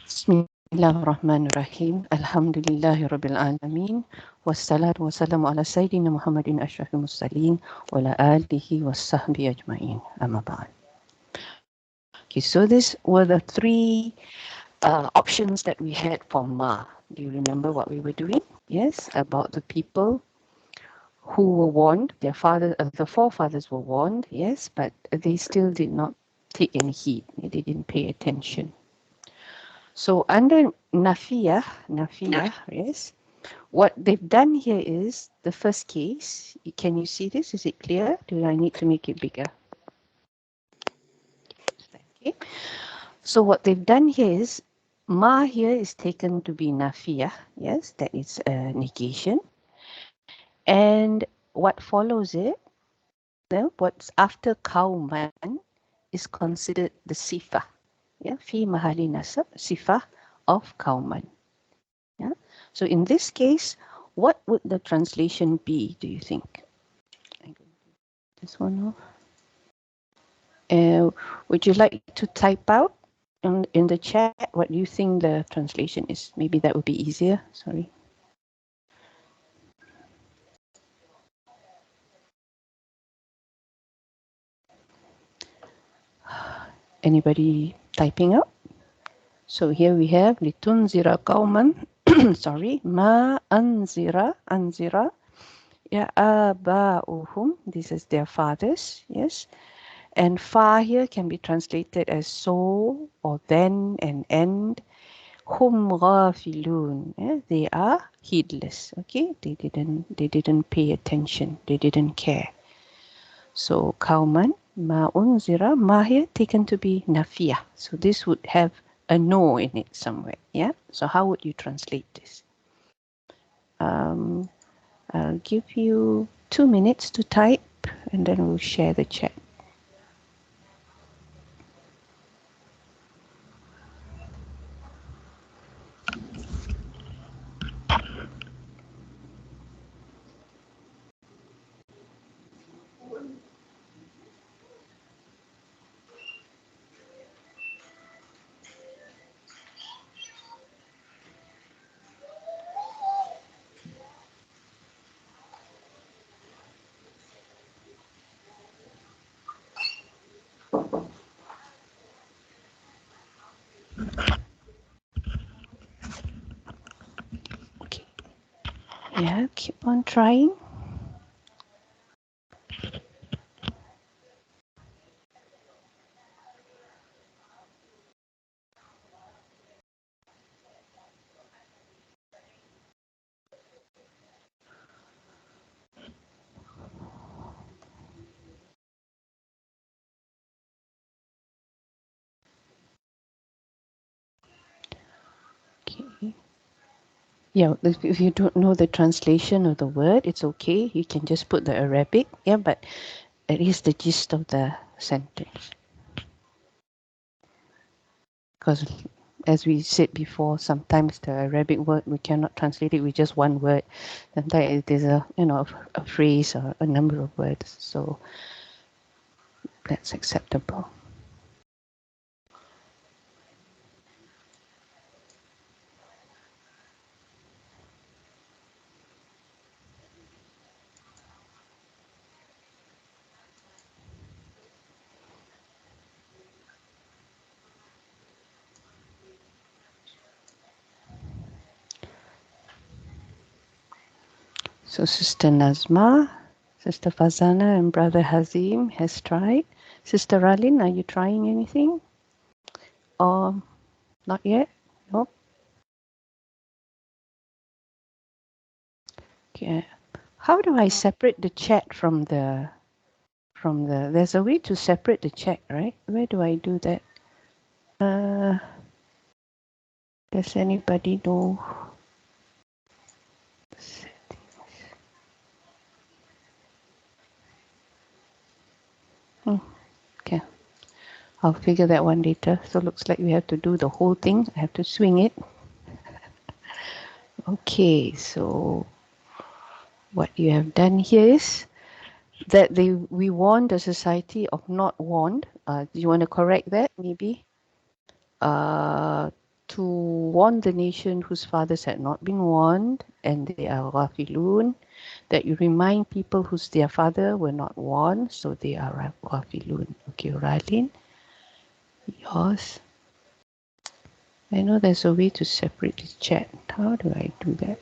Bismillahirrahmanirrahim. Alhamdulillahi Rabbil Alamin. Wassalatu wassalamu ala Sayyidina Muhammadin ashrafil mursalin wa ala alihi wa sahbihi ajma'in. Amma ba'd. Okay, so these were the three options that we had for Ma. Do you remember what we were doing? Yes, about the people who were warned. Their father, the forefathers were warned, yes, but they still did not take any heed. They didn't pay attention. So under Nafiyah, yes, what they've done here is the first case. Can you see this? Is it clear? Do I need to make it bigger? Okay. So what they've done here is Ma here is taken to be Nafiyah. Yes, that is a negation. And what follows it, what's after Kauman is considered the Sifah. Yeah, fi mahali nasab, Sifah of Kauman. Yeah. So in this case, what would the translation be, do you think? This one off. Would you like to type out in the chat what you think the translation is? Maybe that would be easier. Sorry. Anybody typing out? So here we have litunzira qauman. Sorry, ma anzira ya aba'uhum. This is their fathers. Yes. And fa here can be translated as so or then and end. Hum ghafilun. They are heedless. Okay, they didn't pay attention. They didn't care. So kauman ma unzira, ma here taken to be nafiyah. So this would have a no in it somewhere. Yeah. So how would you translate this? I'll give you 2 minutes to type, and then we'll share the chat. Okay. Yeah, keep on trying. Okay. Yeah, if you don't know the translation of the word, it's okay. You can just put the Arabic. Yeah, but it is the gist of the sentence. Because as we said before, sometimes the Arabic word, we cannot translate it with just one word. Sometimes there's a phrase or a number of words. So that's acceptable. So Sister Nazma, Sister Fazana, and Brother Hazim has tried. Sister Ralin, are you trying anything? Or not yet? Nope. Okay. How do I separate the chat from the there's a way to separate the chat, right? Where do I do that? Does anybody know? Okay. I'll figure that one later. So looks like we have to do the whole thing. I have to swing it. Okay, so what you have done here is that we warned the society of not warned. Do you want to correct that maybe? To to warn the nation whose fathers had not been warned, and they are ghafilun, that you remind people whose their father were not warned, so they are ghafilun. Okay, Ralin, yours. I know there's a way to separate the chat. How do I do that?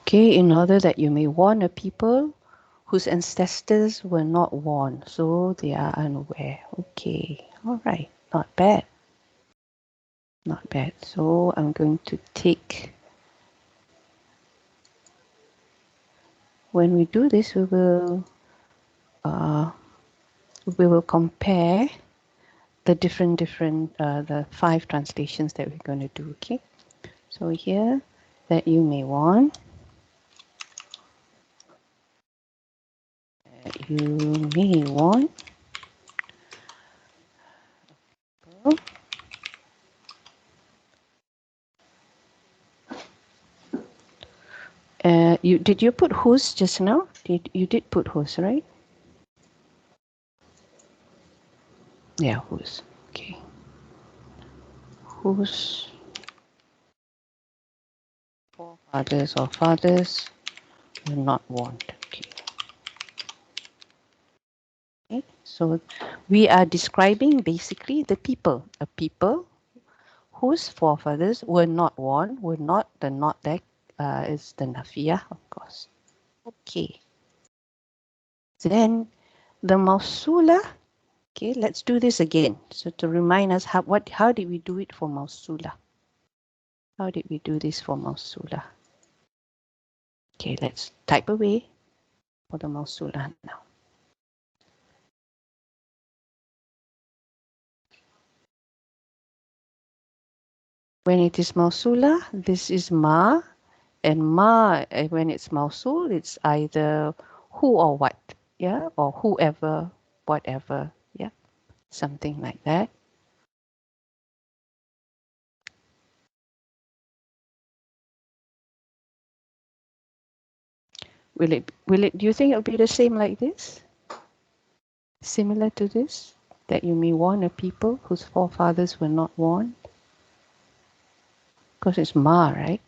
Okay, in order that you may warn a people whose ancestors were not warned, so they are unaware. Okay, all right, not bad. Not bad. So I'm going to take, when we do this, we will compare the different the 5 translations that we're going to do. Okay, so here, that you may warn, you may warn. Did you put whose just now? You did put whose, right? Yeah, whose. Okay. Whose forefathers or fathers were not warned. Okay. Okay. So we are describing basically the people, a people whose forefathers were not warned, were not, the not there is the nafiyah, of course. Okay. Then the mausula. Okay, let's do this again. So to remind us how did we do it for mausula? How did we do this for mausula? Okay, let's type away for the mausula now. When it is mausula, this is ma, and ma, when it's mausul, it's either who or what, yeah, or whoever, whatever, yeah, something like that. Do you think it'll be the same like this? Similar to this? That you may warn a people whose forefathers were not warned? Because it's ma, right?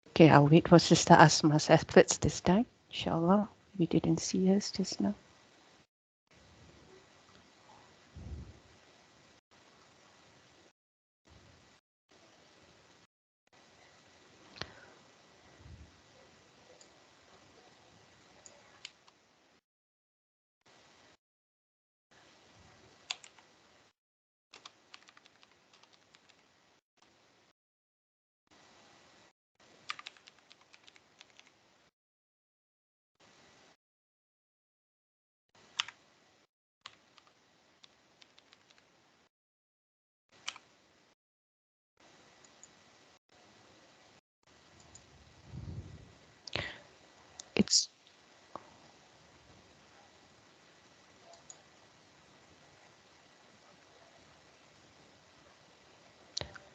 Okay, I'll wait for Sister Asma's efforts this time. Inshallah. We didn't see hers just now. It's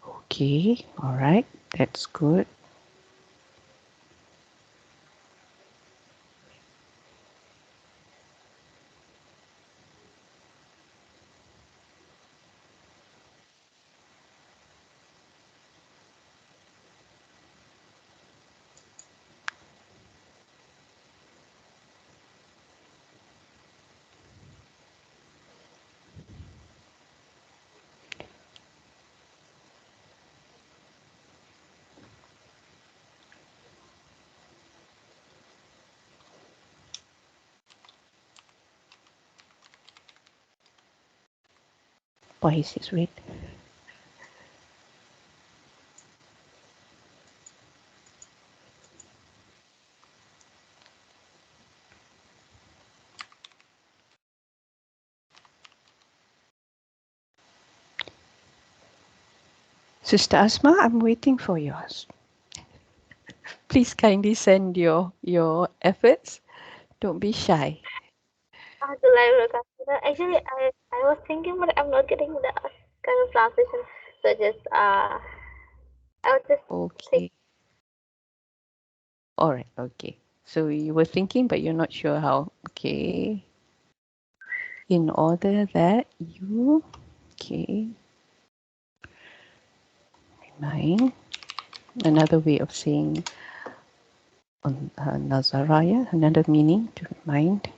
okay. All right. That's good. Why is this red? Sister Asma, I'm waiting for yours. Please kindly send your efforts. Don't be shy. Actually, I was thinking, but I'm not getting the kind of translation. So just I was just thinking. Okay. All right. Okay. So you were thinking, but you're not sure how. Okay. In order that you, okay, remind. Another way of saying on Nazaraya, another meaning to remind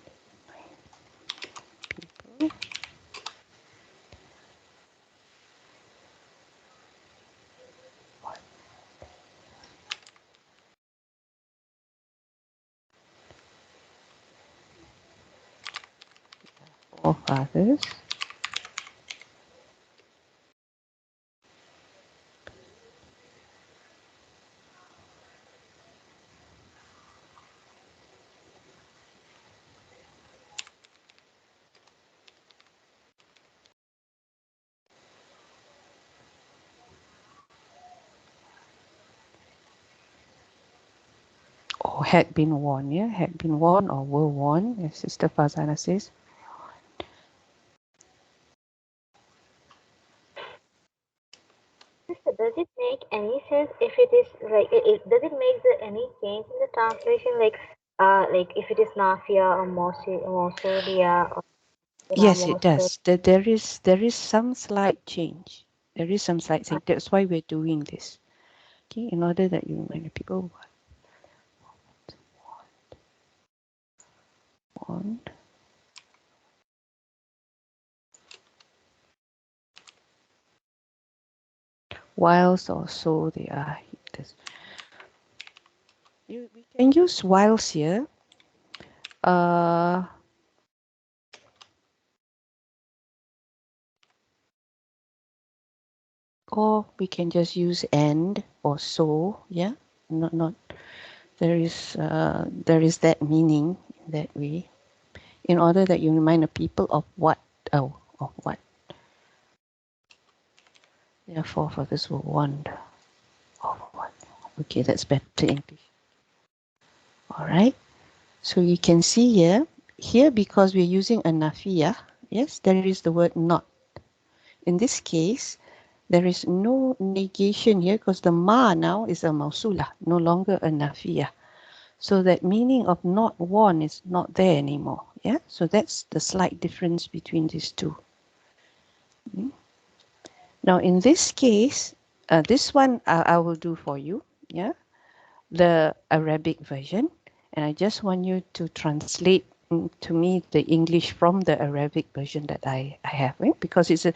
forefathers or had been warned, yeah, had been warned or were warned, as Sister Fazana says. Does it make any sense if it is like does it make any change in the translation like if it is Nafia or Mosulia or Yes, it Mosul? does. There is some slight change. There is some slight change. That's why we're doing this. Okay, in order that you remind the people what warned, whilst or so they are. This. We can use whilst here. Uh, or we can just use and or so. Yeah, not. There is that meaning in that way. In order that you remind the people of what. Oh, of what. Therefore, for this will warned of what. Okay, that's better English. All right. So you can see here because we're using a nafiya, yes, there is the word not. In this case, there is no negation here because the ma now is a mausula, no longer a nafiya. So that meaning of not one is not there anymore. Yeah. So that's the slight difference between these two. Mm. Now in this case, this one I will do for you. Yeah. The Arabic version, and I just want you to translate to me the English from the Arabic version that I have, right? Because it's a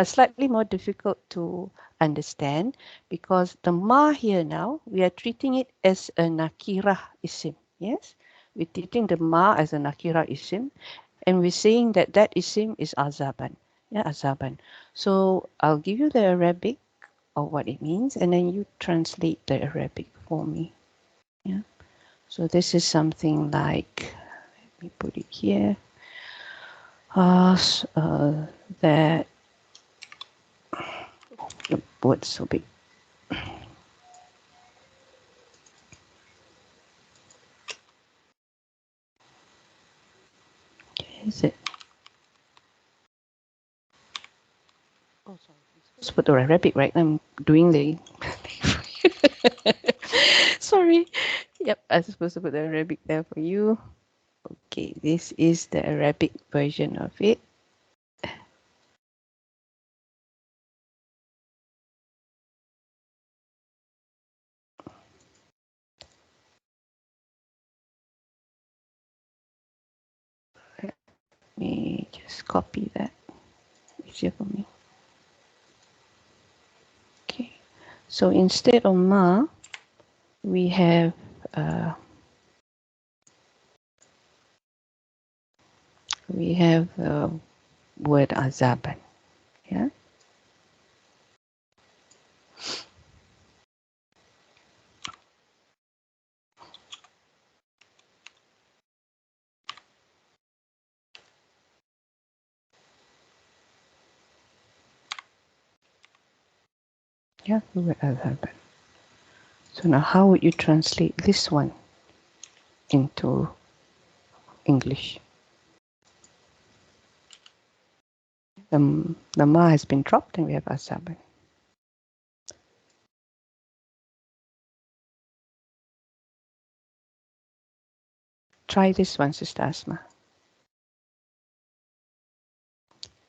slightly more difficult to understand because the ma here now, we are treating it as a nakirah isim, yes? We're treating the ma as a nakirah isim, and we're saying that that isim is azaban, yeah, azaban. So I'll give you the Arabic of what it means, and then you translate the Arabic for me. Yeah. So this is something like, let me put it here, that, the word's so big. Okay, is it? Oh, sorry. I'm supposed to put the Arabic, right? I'm doing the. Sorry. Yep, I'm supposed to put the Arabic there for you. Okay, this is the Arabic version of it. Let me just copy that. Easier for me. Okay. So instead of ma, we have word azaban. Yeah. Yeah, هو أذهب. So now how would you translate this one into English? The ma has been dropped and we have azaban. Try this one, Sister Asma.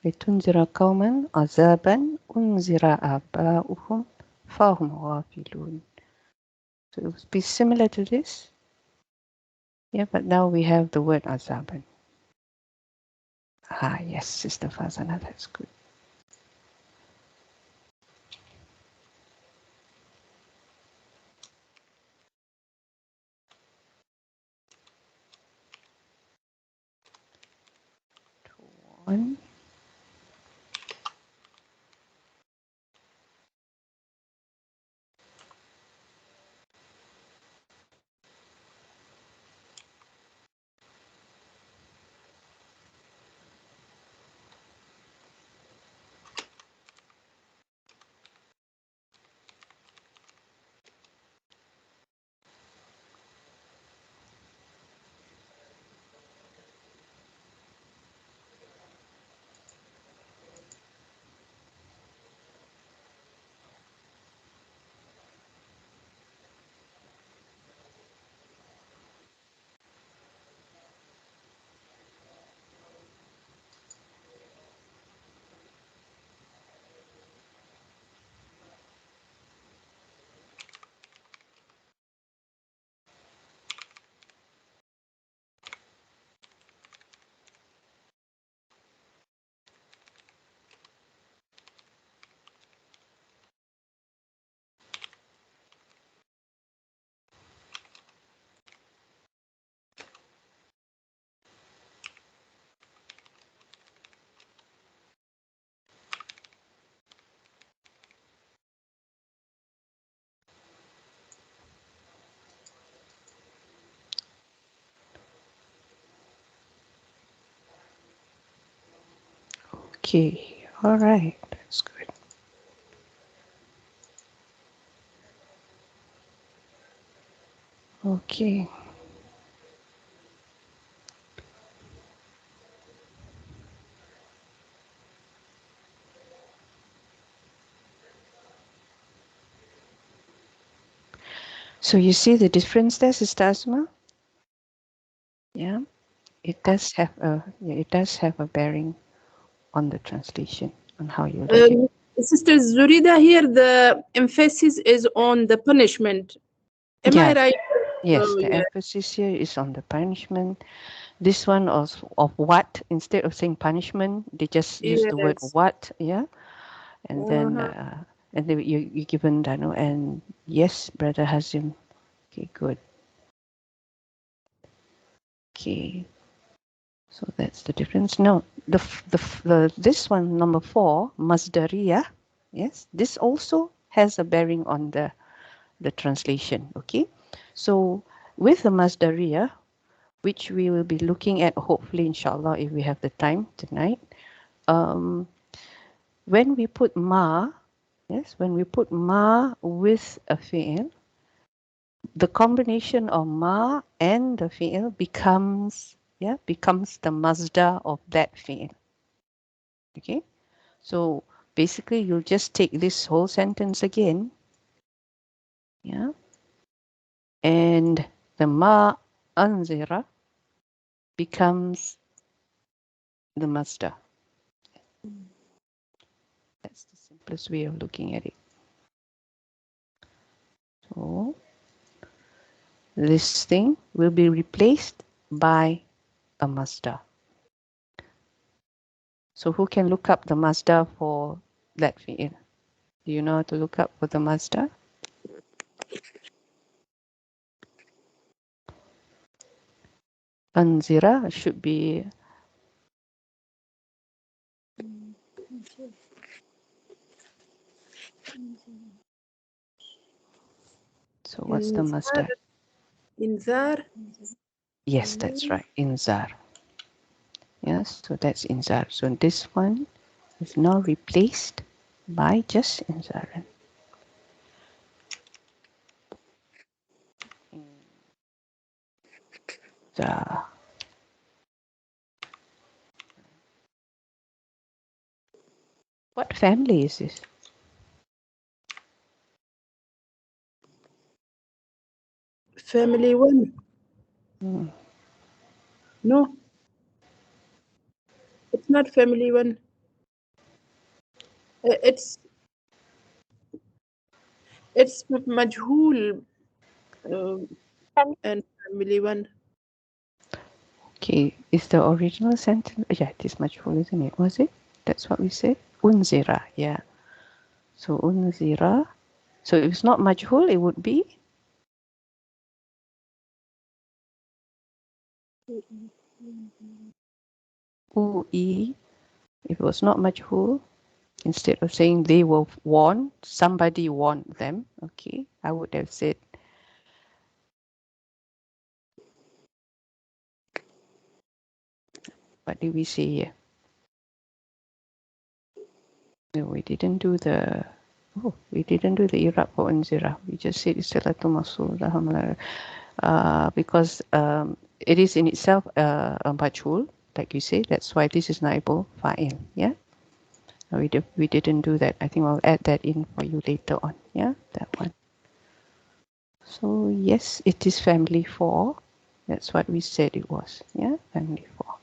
لتنذر قوما عذابا أنذر آباؤهم فهم غافلون. So it would be similar to this. Yeah, but now we have the word azaban. Ah, yes, Sister Fazana, that's good. One. Okay, all right, that's good. Okay. So you see the difference there, Sister Asma? Yeah, it does have a bearing on the translation, on how you read it. Sister Zurida, here the emphasis is on the punishment. Am I right? Yes, Oh, the yeah. emphasis here is on the punishment. This one of what, instead of saying punishment, they just use the word Yes. what, yeah, and then Uh-huh. you given Dano, and yes, Brother Hazim. Okay, good. Okay, so that's the difference. No, the this one, number 4, Masdariya. Yes, this also has a bearing on the translation. Okay, so with the Masdariya, which we will be looking at hopefully, inshallah, if we have the time tonight. When we put ma, yes, when we put ma with a fi'il, the combination of ma and the fi'il becomes the masdar of that fi'il. Okay, so basically you'll just take this whole sentence again, yeah, and the ma anzira becomes the masdar. That's the simplest way of looking at it. So this thing will be replaced by a masdar. So who can look up the masdar for that fi'il? Do you know how to look up for the masdar? Anzira should be. So what's the masdar? Inzar. Yes, that's right. Inzar. Yes, so that's inzar. So this one is now replaced by just inzaran. What family is this? Family one. No. It's not family one. It's majhul and family one. Okay, is the original sentence? Yeah, it is majhul, isn't it? Was it? That's what we said. Unzira, yeah. So unzira. So if it's not majhul, it would be ui. If it was not majhul, instead of saying they were warned, somebody warned them. Okay, I would have said. What did we say here? No, we didn't do the. Oh, we didn't do the Irab for unzira. We just said istilatu masul. Because it is in itself a majhul, like you say. That's why this is naibul fa'il. Yeah. We didn't do that. I think I'll add that in for you later on. Yeah, that one. So yes, it is family 4. That's what we said it was. Yeah, family 4.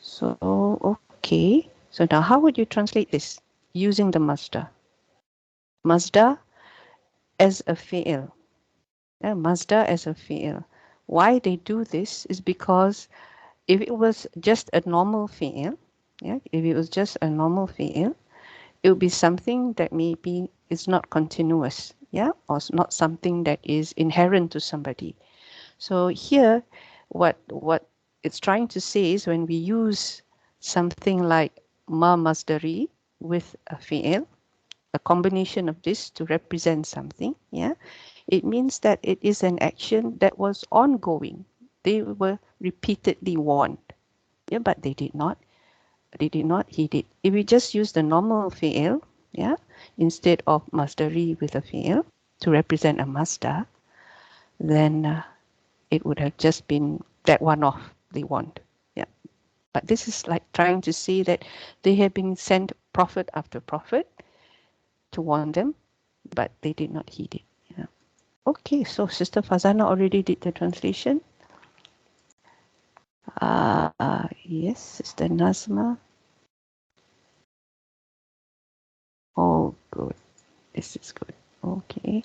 So okay. So now how would you translate this using the masdar? Masdar as a fi'il. Yeah, masdar as a fi'il. Why they do this is because if it was just a normal fi'il, yeah, if it was just a normal fi'il, it would be something that maybe is not continuous, yeah, or not something that is inherent to somebody. So here, what it's trying to say is when we use something like ma masdari with a fi'il, a combination of this to represent something, yeah, it means that it is an action that was ongoing. They were repeatedly warned, yeah, but they did not. They did not heed it. If we just use the normal fi'il, yeah, instead of masdari with a fi'il to represent a masdar, then it would have just been that one off they want. Yeah. But this is like trying to say that they have been sent prophet after prophet to warn them, but they did not heed it. Yeah. Okay, so Sister Fazana already did the translation. Yes, Sister Nazma. Oh, good. This is good. Okay.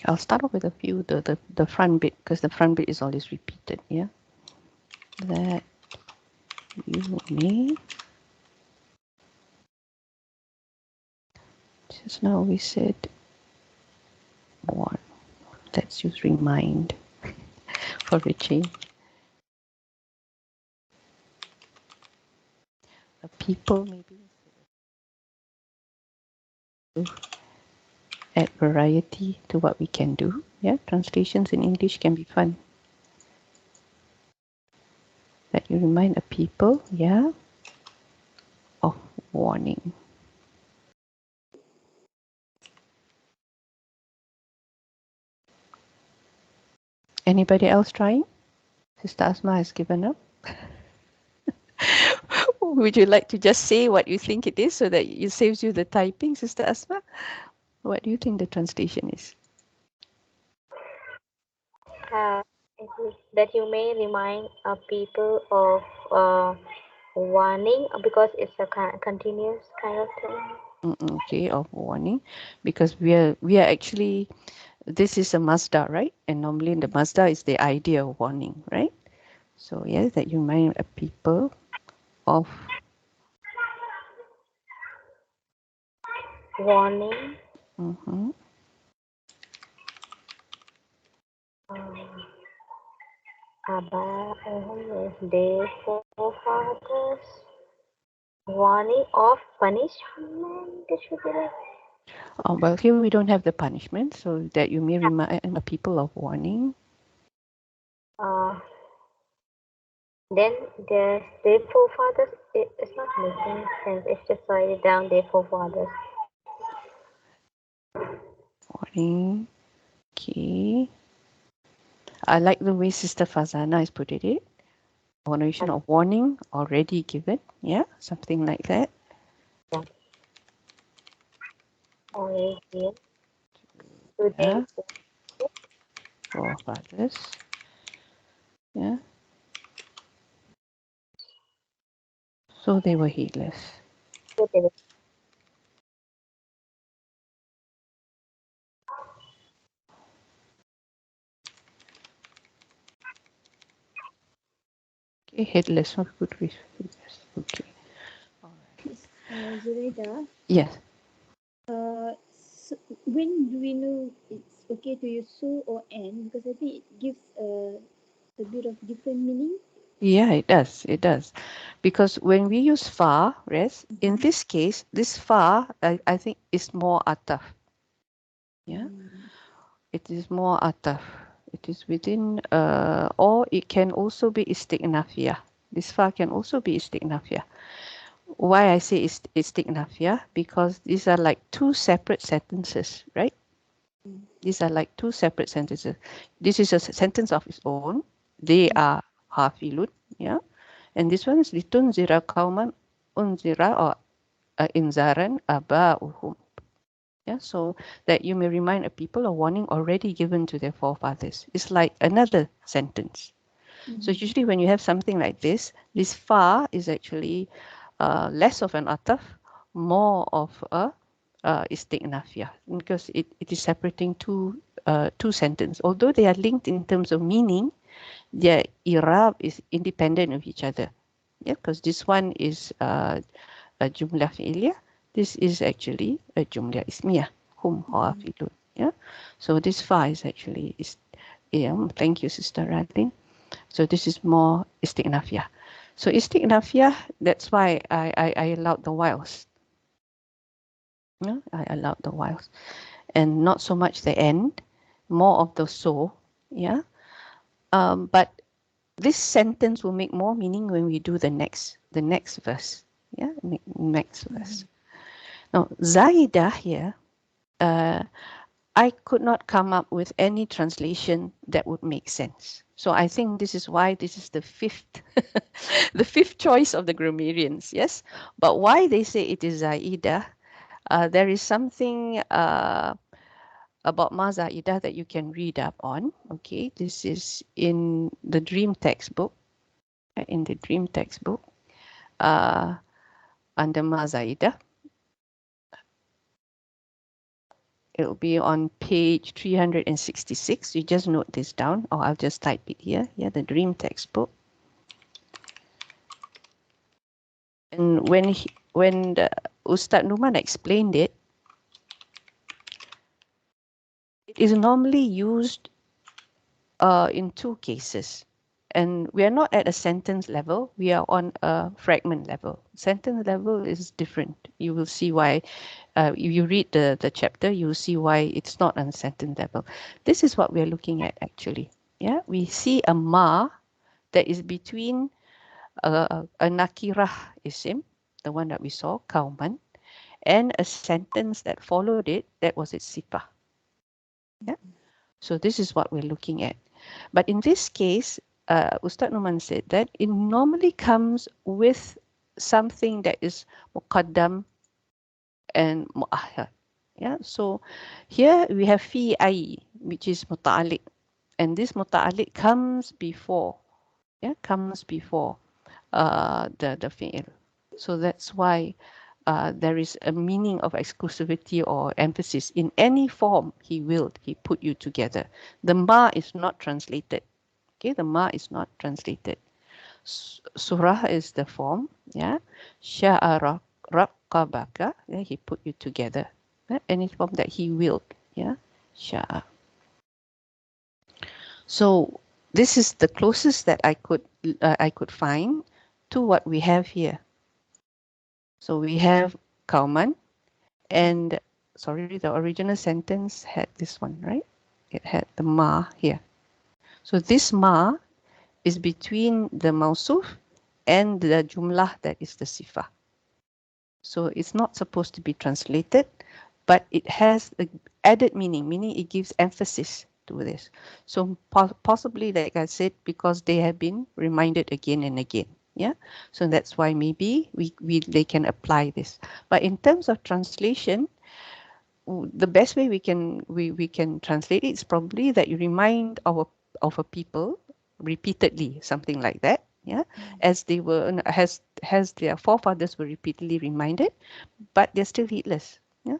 I'll start off with a few, the front bit, because the front bit is always repeated, yeah? That you may. Just now we said one. Let's use remind for a change. The people maybe. Add variety to what we can do. Yeah, translations in English can be fun. That you remind a people, yeah, of warning. Anybody else trying? Sister Asma has given up. Would you like to just say what you think it is so that it saves you the typing, Sister Asma? What do you think the translation is? It is that you may remind people of warning because it's a continuous kind of thing. Okay, of warning, because we are actually, this is a masdar, right? And normally in the masdar is the idea of warning, right? So yes, that you remind a people of Warning. mhm, Their forefathers. Warning of punishment. It should be like Well, here we don't have the punishment, so that you may remind the people of warning. Then there's their forefathers. It's not making sense. It's just write it down, their forefathers. Warning. Okay. I like the way Sister Fazana has put it. Oration of warning already given. Yeah, something like that. Yeah. Already here. So Yeah. then, Forefathers. Yeah. So they were heedless. whatever. Okay, headless. What could we? Okay. Zuraidah, Yes. so when do we know it's okay to use so or and? Because I think it gives a bit of different meaning. Yeah, it does. It does. Because when we use far, yes, in this case, this far, I think is more ataf. Yeah. It is more ataf. It is within, or it can also be istiqnafiyah. This far can also be istiqnafiyah. Why I say istiqnafiyah? Because these are like two separate sentences, right? These are like two separate sentences. This is a sentence of its own. They are hafilun, yeah. And this one is litunzira kauman unzira or inzaran aba'uhum. Yeah, so that you may remind a people a warning already given to their forefathers. It's like another sentence. So usually when you have something like this fa is actually less of an ataf, more of a istiqnafiyah, because it is separating two sentences. Although they are linked in terms of meaning, their irab is independent of each other. Yeah, because this one is a jumlah fi'liyah. This is actually a jumlah ismiyah. Hum hafidun. Yeah. So this fa is actually thank you, Sister Radlin. So this is more istiqnafiyah. So istiqnafiyah, that's why I allowed the whiles. Yeah, I allowed the whiles. And not so much the end, more of the so. Yeah. But this sentence will make more meaning when we do the next verse. Yeah, next verse. Now, Zaidah here, I could not come up with any translation that would make sense. So I think this is why this is the fifth, the fifth choice of the grammarians. Yes, but why they say it is Zaidah? There is something about Ma Zaidah that you can read up on. Okay, this is in the Dream textbook. In the Dream textbook, under Ma Zaidah. It'll be on page 366. You just note this down, or I'll just type it here. Yeah, the Dream textbook. And when the Ustad Numan explained it, it is normally used in two cases. And we are not at a sentence level, we are on a fragment level. Sentence level is different. You will see why, if you read the chapter, you will see why it's not on sentence level. This is what we're looking at actually. Yeah, we see a ma that is between a nakirah isim, the one that we saw, kauman, and a sentence that followed it, that was its sifah. Yeah. So this is what we're looking at. But in this case, Ustad Numan said that it normally comes with something that is muqaddam and mu'ahhar. Yeah. So here we have fi ay, which is muta'alliq, and this muta'alliq comes before. Yeah, comes before the fi'il. So that's why there is a meaning of exclusivity or emphasis. In any form he willed, he put you together. The ma is not translated. Okay, the ma is not translated. Surah is the form. Yeah, Sha'a raqqabaka. Yeah, he put you together. Yeah? Any form that he willed. Yeah, Sha'a. So this is the closest that I could find to what we have here. So we have kauman, and sorry, the original sentence had this one, right? It had the ma here. So this ma is between the mausuf and the jumlah that is the sifah. So it's not supposed to be translated, but it has the added meaning, meaning it gives emphasis to this. So possibly, like I said, because they have been reminded again and again. Yeah, so that's why maybe they can apply this. But in terms of translation, the best way we can translate it is probably that you remind our of a people repeatedly, something like that. Yeah, as they were as their forefathers were repeatedly reminded, but they're still heedless. Yeah,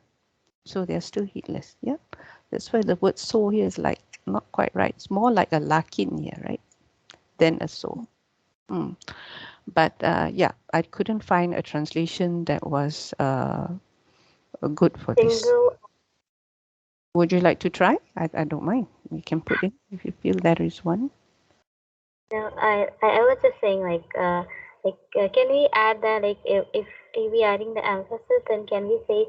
so they're still heedless. Yeah, that's why the word so here is like not quite right. It's more like a lakin here, right, than a so. But yeah, I couldn't find a translation that was good for this. Single. Would you like to try? I don't mind. You can put it if you feel there is one. No, I was just saying can we add that if we adding the emphasis, then can we say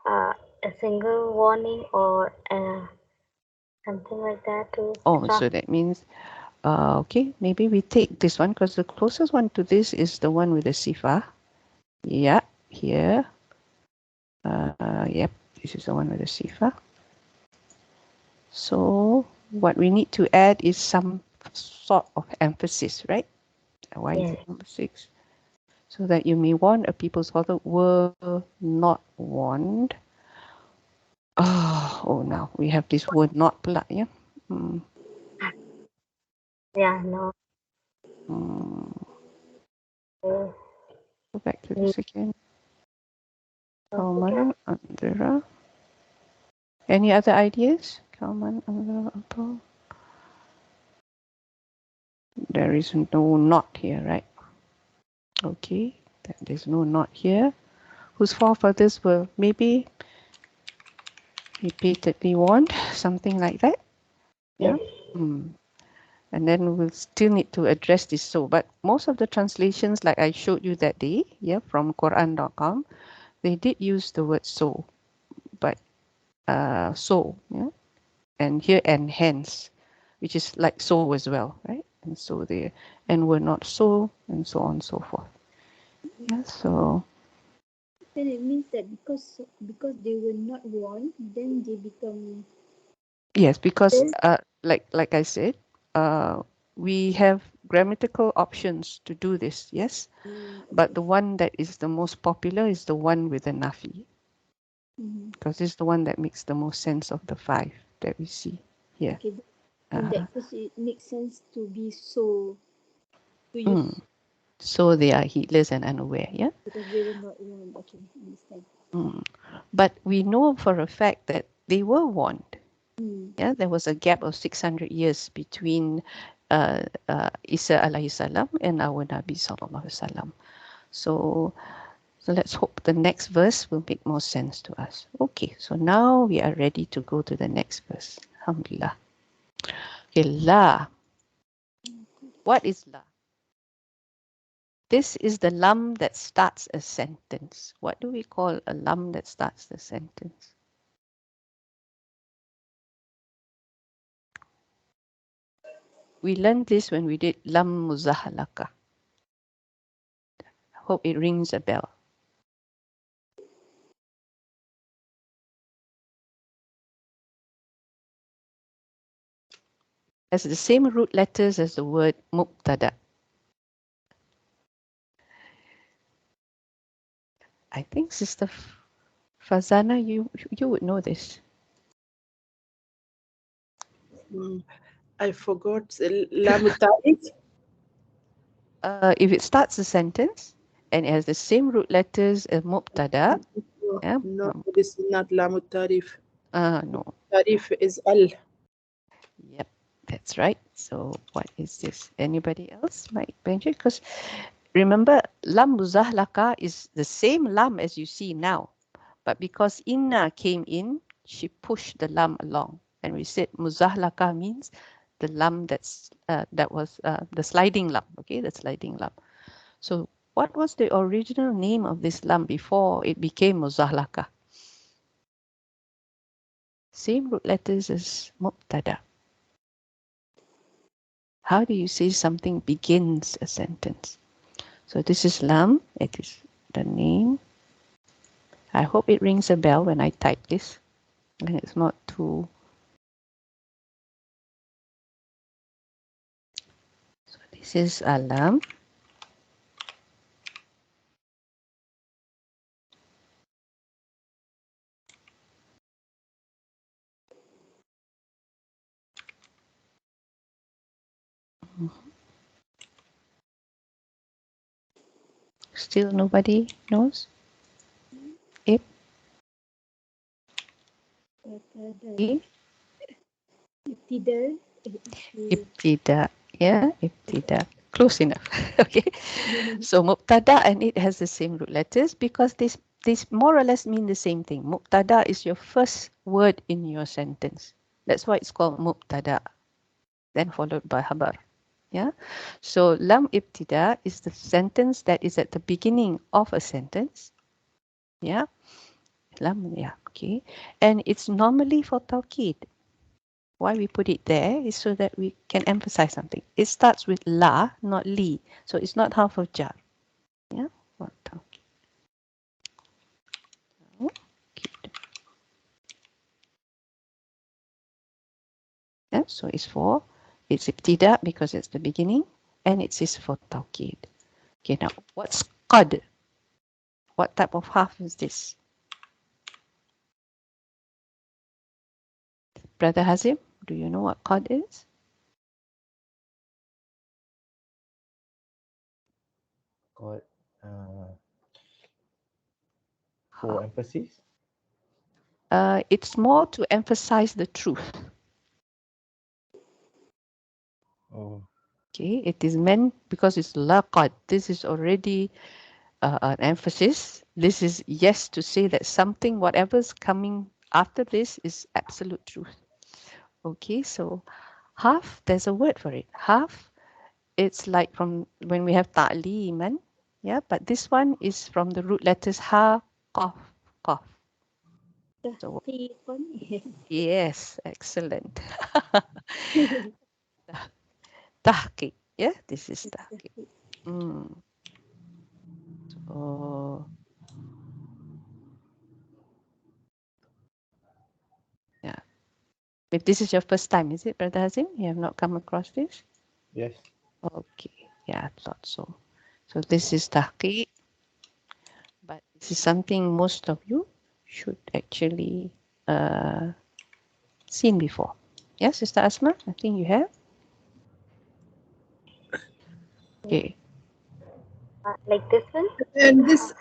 a single warning or something like that too? Oh, so that means, okay, maybe we take this one because the closest one to this is the one with the sifa. Yeah, here. Yep, this is the one with the sifa. So what we need to add is some sort of emphasis, right? Why is it number 6? So that you may warn a people's father were not warned. Oh, now we have this word not pula, yeah? Yeah, no. Go back to this again. Kauman, Andhra. Any other ideas? Kauman, Andhra, Apple. There is no not here, right? Okay, there's no not here. Whose forefathers were maybe repeatedly warned, something like that. Yeah. And then we'll still need to address this so. But most of the translations, like I showed you that day, yeah, from Quran.com, they did use the word so, but so, yeah, and here and hence, which is like so as well, right? And so they and were not so, and so on and so forth. Yeah, so Then it means that because they were not warned, then they become yes, because like I said, we have grammatical options to do this, yes, but the one that is the most popular is the one with the nafi, because it's the one that makes the most sense of the 5 that we see here. okay. In that case, it makes sense to be so to use So they are heedless and unaware, yeah. because they were not warned. Okay, understand. But we know for a fact that they were warned. Yeah, there was a gap of 600 years between Isa alayhi salam and our Nabi sallallahu alaihi wasallam. So let's hope the next verse will make more sense to us. Okay, so now we are ready to go to the next verse. Alhamdulillah. Okay, la. What is la? This is the lam that starts a sentence. What do we call a lam that starts the sentence? We learned this when we did lam muzahalaka. Hope it rings a bell. Has the same root letters as the word mubtada. I think Sister Fazana, you would know this. I forgot lam tarif. If it starts a sentence and it has the same root letters as mubtada, yeah, No, this is not lam tarif. no. Tarif is al. Yep, that's right. So what is this? Anybody else might mention? Because remember, lam muzahlaka is the same lam as you see now, but because inna came in, she pushed the lam along, and we said muzahlaka means the lam that was the sliding lam. Okay, the sliding lam. So what was the original name of this lam before it became muzahlaka? Same root letters as mubtada. How do you say something begins a sentence? So this is lam. It is the name. I hope it rings a bell when I type this. And it's not too... So this is alam. Still nobody knows? Ib, Mubtada. Ibtida. ibtida. Yeah, ibtida. Close enough. Okay. So mubtada and it has the same root letters because this more or less mean the same thing. Mubtada is your first word in your sentence. That's why it's called mubtada. Then followed by habar. Yeah. So lam ibtida is the sentence that is at the beginning of a sentence. Yeah. Lam, yeah. Okay. And it's normally for tawkid. Why we put it there is so that we can emphasize something. It starts with la, not li. So it's not half of jar. Yeah. For tawkid. Yeah, so it's ibtida because it's the beginning, and it is for tawkid. Okay, now what's qad? What type of harf is this? Brother Hazim, do you know what qad is? Got for emphasis. It's more to emphasize the truth. Oh, Okay, it is meant because it's laqad. This is already an emphasis. This is yes to say that something, whatever's coming after this, is absolute truth. Okay, so half, there's a word for it. Half, it's like from when we have ta'liman, yeah, but this one is from the root letters ha, qaf, qaf. So, yes, excellent. Tahqiq, yeah, this is tahqiq. So, yeah. If this is your first time, is it, Brother Hazim? You have not come across this? yes. Okay, yeah, I thought so. So this is tahqiq, but this is something most of you should actually seen before. Yes, Sister Asma, I think you have. Okay. Like this one? And this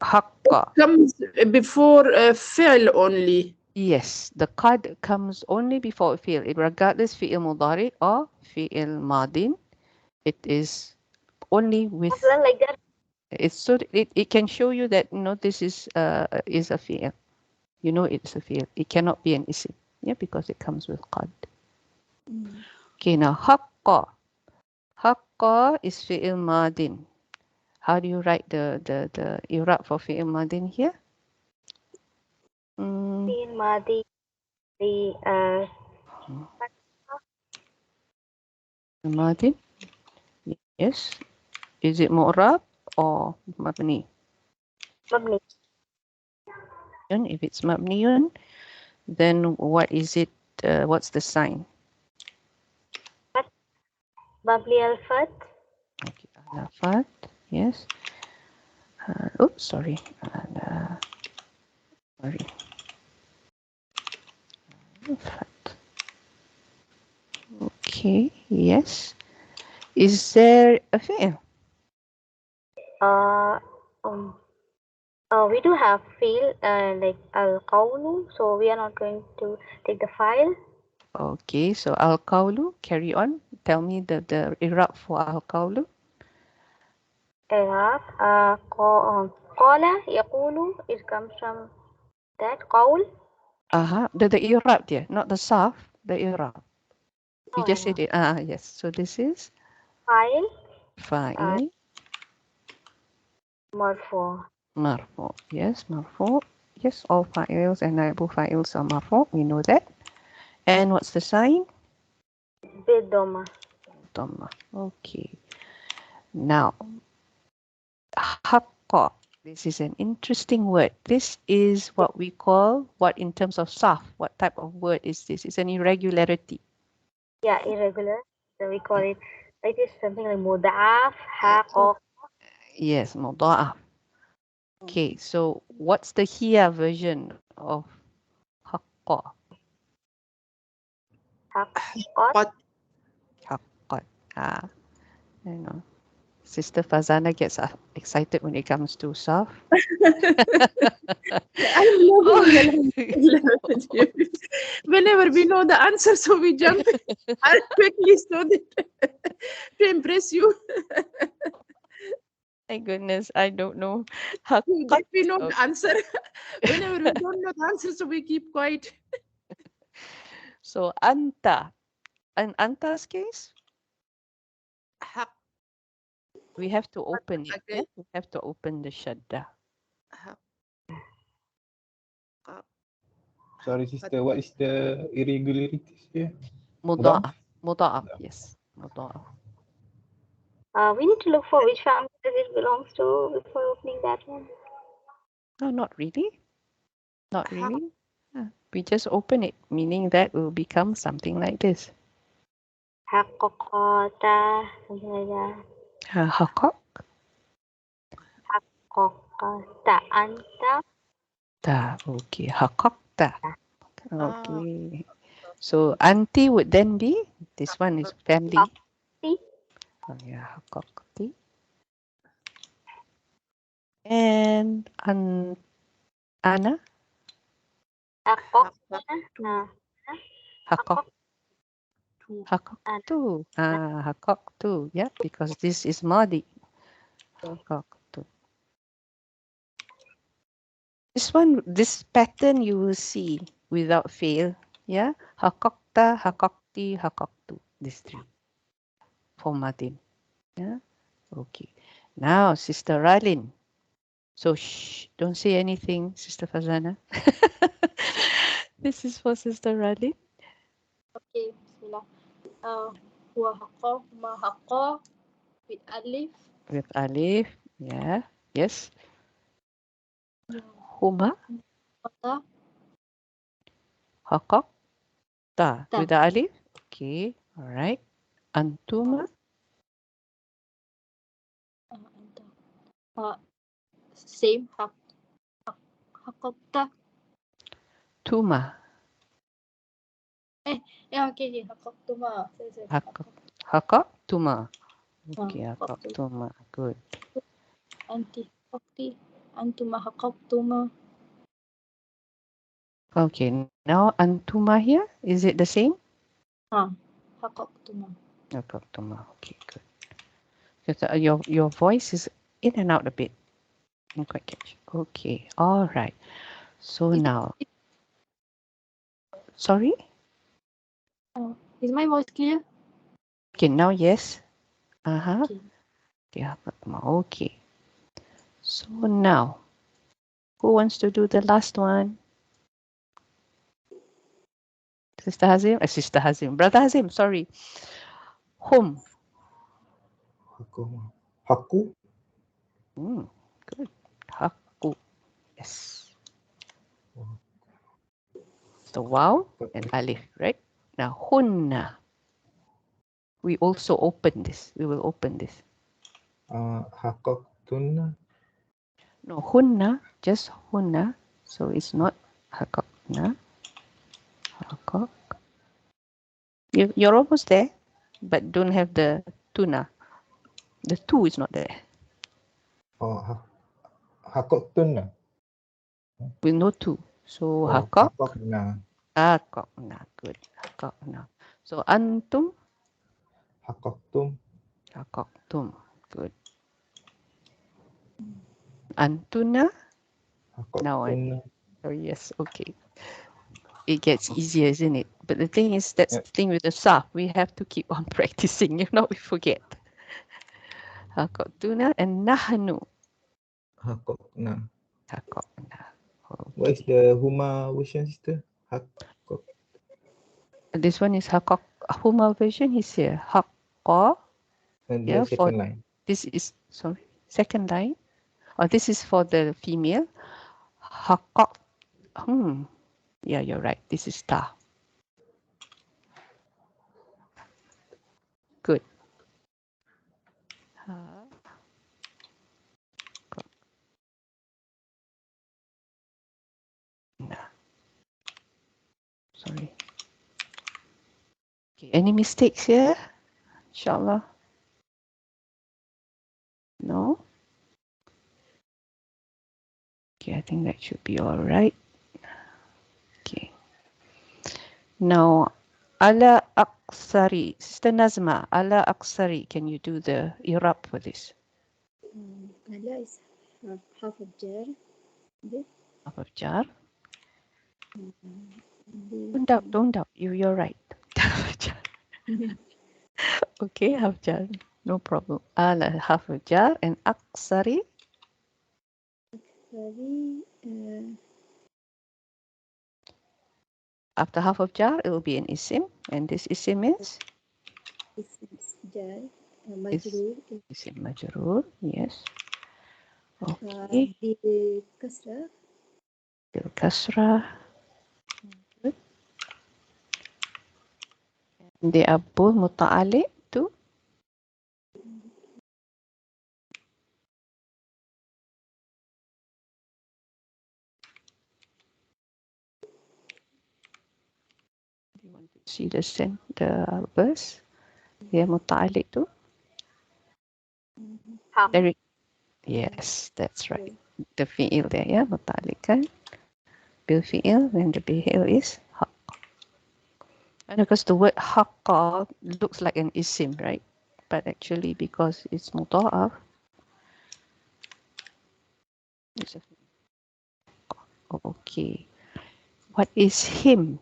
Haqqa. comes before fi'l only. Yes, the qad comes only before fi'l. Regardless fi'il mudari or fi'il madin, it is only with... Like that. It's so it can show you that this is a fi'il. You know it's a fi'il. It cannot be an isim. Yeah, because it comes with qad. Okay, now haqqa. Haqqa is fi'il madin. How do you write the Irab for fi'il madin here? In Madi, the Madin. Yes. Is it mu'rab or mabni? Mabni. If it's mabniyun, then what is it? What's the sign? Mabni al-Fat. Okay, alafat. Yes. Oops, sorry. Sorry. Alafat. Okay. Yes. Is there a fi'il? We do have field like al-qawlu, so we are not going to take the file. Okay, so al-qawlu, carry on. Tell me the Irab for al-qawlu. Irab, qala, yaqulu, it comes from that qawl. The Irab there, not the Sarf, the Irab. You Oh, just said it. Yes. So this is file, fa'il marfu. marfu. Yes, marfu. Yes, all fa'ils and naibu fa'ils are marfu. We know that. And what's the sign? Bidoma. Dhamma. Okay. Now, haqqa. This is an interesting word. This is what we call, what in terms of sarf, what type of word is this? It's an irregularity. Yeah, irregular. So we call it like this something like mudaf, haqq, Yes, mudha'af. Okay, so what's the here version of haqqa? haqqat. But Haqqat. You know, Sister Fazana gets excited when it comes to sarf. I'm loving the language. Whenever we know the answer, so we jump and quickly so that to impress you. My goodness, I don't know. That Haqqat. we know the answer. Whenever we don't know the answer, so we keep quiet. So anta. In anta's case, Haq, we have to open it. okay. Yeah? We have to open the shadda. Haq, Sorry, sister. What is the irregularities here? Mudha'af. Mudha'af, yes. Mudha'af. We need to look for which family that it belongs to before opening that one. No, not really. Not really. We just open it, meaning that will become something like this. Haqqata, something like that. Haqqaq. Haqqata, anta. Ta. Okay. Haqqaqta. Okay. So anti would then be, this one is family. Haqqti, Oh, yeah. Haqqaqti. And ana. haqqaqna. Haqqaq. two. Hakaktu. Hakaktu. Yeah, because this is Madi. Hakaktu. This pattern you will see without fail. Yeah. Hakakta, hakakti, hakaktu. These three for Madin. Yeah. Okay. Now, Sister Ralin. So, shh, don't say anything, Sister Fazana. This is for Sister Ralin. Okay, bismillah. Huwa haqqa, ma haqqa, with alif. With Alif. Yeah. Yes. Huma. Kata, Hakak. Ta. Ta. With the Alif. Okay. All right. Antuma. Same, haqqaqta. Tuma. Yeah, okay, haqqaqtuma. Sorry. Hakak. Tuma. Okay. Hakak. Haqqaqtu. Tuma. Good. Anti haqqaqti. Antuma haqqaqtuma. Okay. Now Antuma here. Is it the same? Haqqaqtuma. Hakak. Tuma. Okay. Good. Because your voice is in and out a bit. Didn't quite catch. Okay. All right. So now. Sorry? Is my voice clear? Okay. Now yes. Uh-huh. Okay. Yeah. Okay. So now. Who wants to do the last one? Sister Hazim? Sister Hazim. Brother Hazim, sorry. Hum. Haku. Good. Haku. Yes. So wow and alif, right? Now hunna. We also open this. We will open this. Hakaktunna. No, hunna, just hunna. So it's not hakakna. Hakak. You're almost there, but don't have the tuna. The two is not there. Hakaktunna. With no two. So hakak. Hakakna. Hakakna. Good. Hakakna. So antum. Hakaktum. Hakaktum. Good. Antuna. Now Hakaktunna. oh yes, okay. It gets easier, isn't it? But the thing is, that's the thing with the sarf. We have to keep on practicing. If not, we forget. Hakakuna and nahnu. Hakakna. Hakakna. What is the Huma version, sister? This one is Hakak. Huma version is here. Hakka. And Yeah, the for second line. this is sorry, second line. Oh, this is for the female. Hakak. Yeah, you're right. This is ta. Good. Sorry. Okay, any mistakes here? Inshallah. No? Okay, I think that should be all right. Okay. Now, ala aksari. Sister Nazma, ala aksari. Can you do the Irab for this? Ala is half of jar. Half of jar. The, Don't doubt. You're right. Half of jar. Okay, half jar. No problem. Ala half of jar and aksari. sorry, After half of jar, it will be an isim. And this isim is? is jar. Majrur. Isim majrur. Yes. Okay. The kasra. Bil kasrah. Good. They are both muta'alliq to? You want to see the verse? They are muta'alliq to? There. Yes, that's right. The fi'il there, yeah, muta'alliq kan? Bil fi'il, then the fi'il is haq. And because the word haqqa looks like an isim, right? But actually, because it's muta'af, it's a okay. What is him?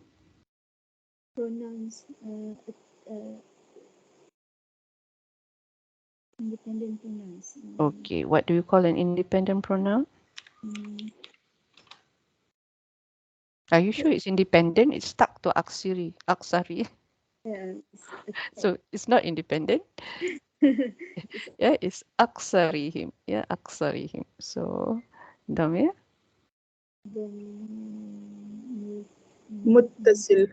Pronouns. Independent pronouns. Okay, what do you call an independent pronoun? Are you sure it's independent? It's stuck to aksari. So it's not independent. Yeah, it's aksarihim. Yeah, aksarihim. So, damir? متصل.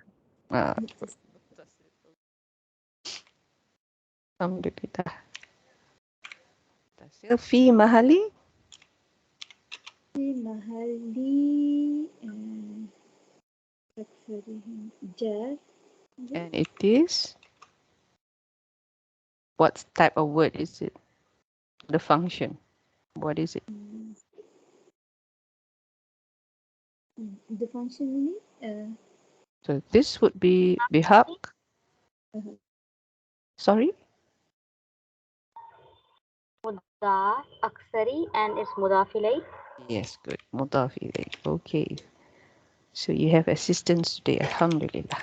Alhamdulillah. Fi mahali? Fi mahali aksarihim jar. And it is? What type of word is it? The function. What is it? The function meaning? So this would be bihaq. Sorry? Mudaf, aksari, and it's mudaf ilayh. Yes, good. Mudaf ilayh. Okay. So you have assistance today. Alhamdulillah.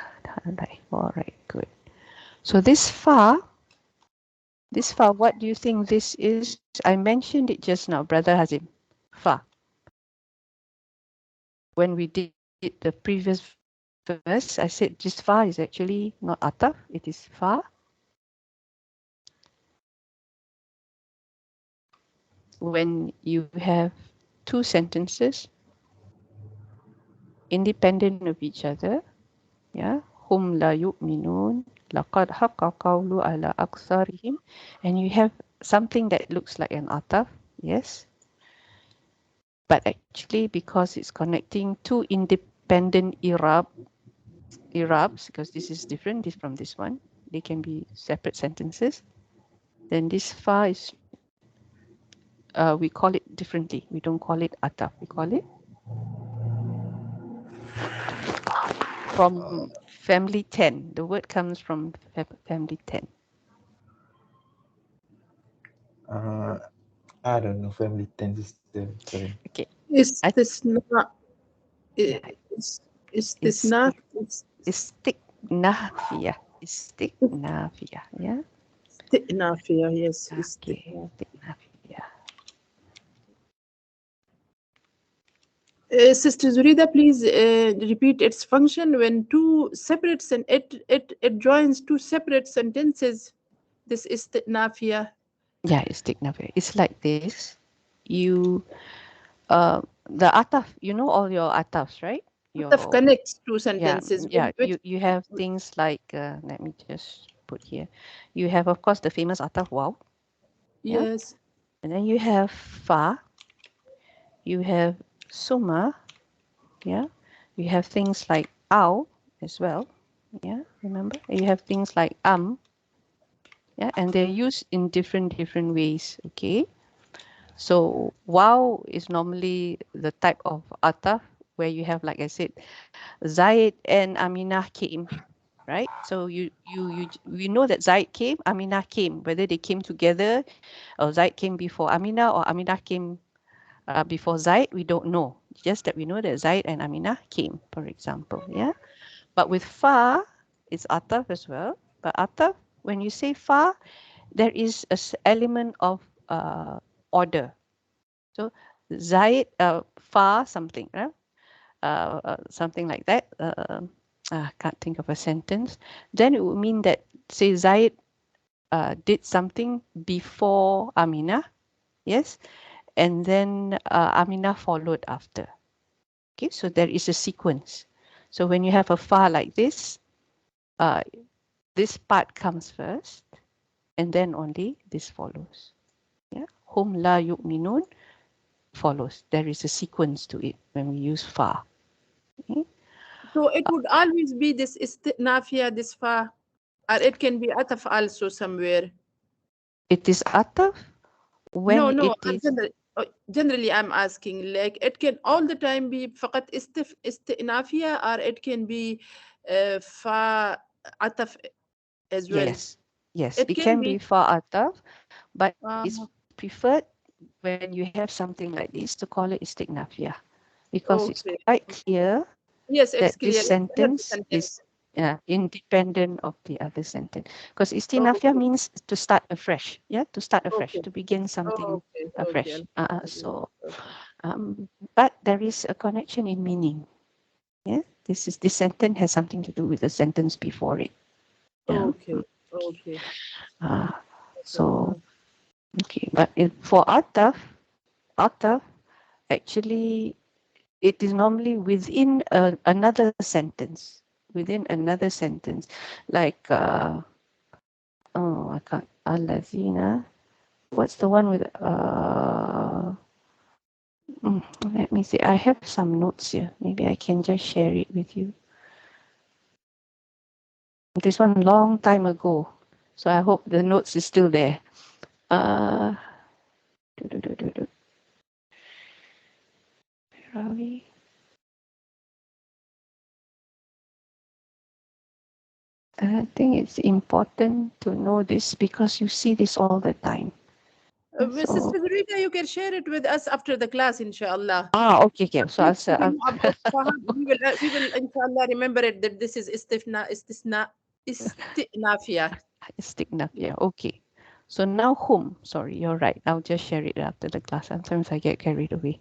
All right, good. So this fa, what do you think this is? I mentioned it just now, Brother Hazim. Fa. When we did the previous verse, I said this fa is actually not ataf, it is fa. When you have two sentences independent of each other, yeah, hum la yu'minun, laqad haqqa qawlu ala aktharihim, and you have something that looks like an ataf, yes, but actually because it's connecting two independent irabs, because this is different this from this one, they can be separate sentences, then this fa is we call it differently. We don't call it ataf, we call it from family 10. The word comes from family 10. I don't know, family 10 sister. Sorry. Okay. استثناء. استثناء. Istiqnafiyah. Istiqnafiyah. Yeah. استئنافية. Yes. Okay. Istiqnafiyah. Sister Zurida, please repeat its function when two separate it joins two separate sentences. This is nafia. Yeah, istiqnafiyah. It's like this. You, the ataf, you know all your atafs, right? Ataf connects two Yeah, sentences. yeah. Which, You have things like, let me just put here. You have, of course, the famous ataf wow. Yeah. yes. And then you have fa. You have suma. Yeah. You have things like ow as well. Yeah. Remember? You have things like Yeah. And they're used in different ways. Okay. So wow is normally the type of ataf where you have, like I said, Zaid and Aminah came, right? So we know that Zaid came, Aminah came. Whether they came together, or Zaid came before Aminah, or Aminah came before Zaid, we don't know. Just that we know that Zaid and Aminah came, for example. Yeah. But with fa, it's ataf as well. But ataf, when you say fa, there is an element of order. So Zaid, fa something, right? Something like that. I can't think of a sentence. Then it would mean that, say, Zaid did something before Aminah, yes, and then Aminah followed after. Okay, so there is a sequence. So when you have a fa like this part comes first, and then only this follows. Yeah, hum la yu'minun follows. There is a sequence to it when we use fa. Okay? So it would always be this nafia, this fa, or it can be ataf also somewhere. It is ataf when No, it is. generally I'm asking, like it can all the time be فقط استئنافية, or it can be fa ataf as well. Yes, It it can can be be. fa ataf, but Uh, it's preferred when you have something like this to call it istiqnafiyah, because it's okay. quite clear Yes, that it's this clear. It's another sentence sentence. is independent of the other sentence. Because Okay. istinafiyah means to start afresh, to start afresh, Okay. to begin something Okay. afresh. Okay. But there is a connection in meaning. Yeah, this sentence has something to do with the sentence before it. Yeah. Okay. Okay. So okay, but for ataf actually it is normally within another sentence. Like I can't. Allazina. What's the one with let me see. I have some notes here. Maybe I can just share it with you. This one long time ago, so I hope the notes is still there. Where are we? I think it's important to know this because you see this all the time. Sister Zurida, you can share it with us after the class, inshallah. Okay. So I'll say. We will inshallah remember it that this is istisnafia. Istiqnafiyah. Okay. So now whom? Sorry, you're right. I'll just share it after the class. Sometimes I get carried away.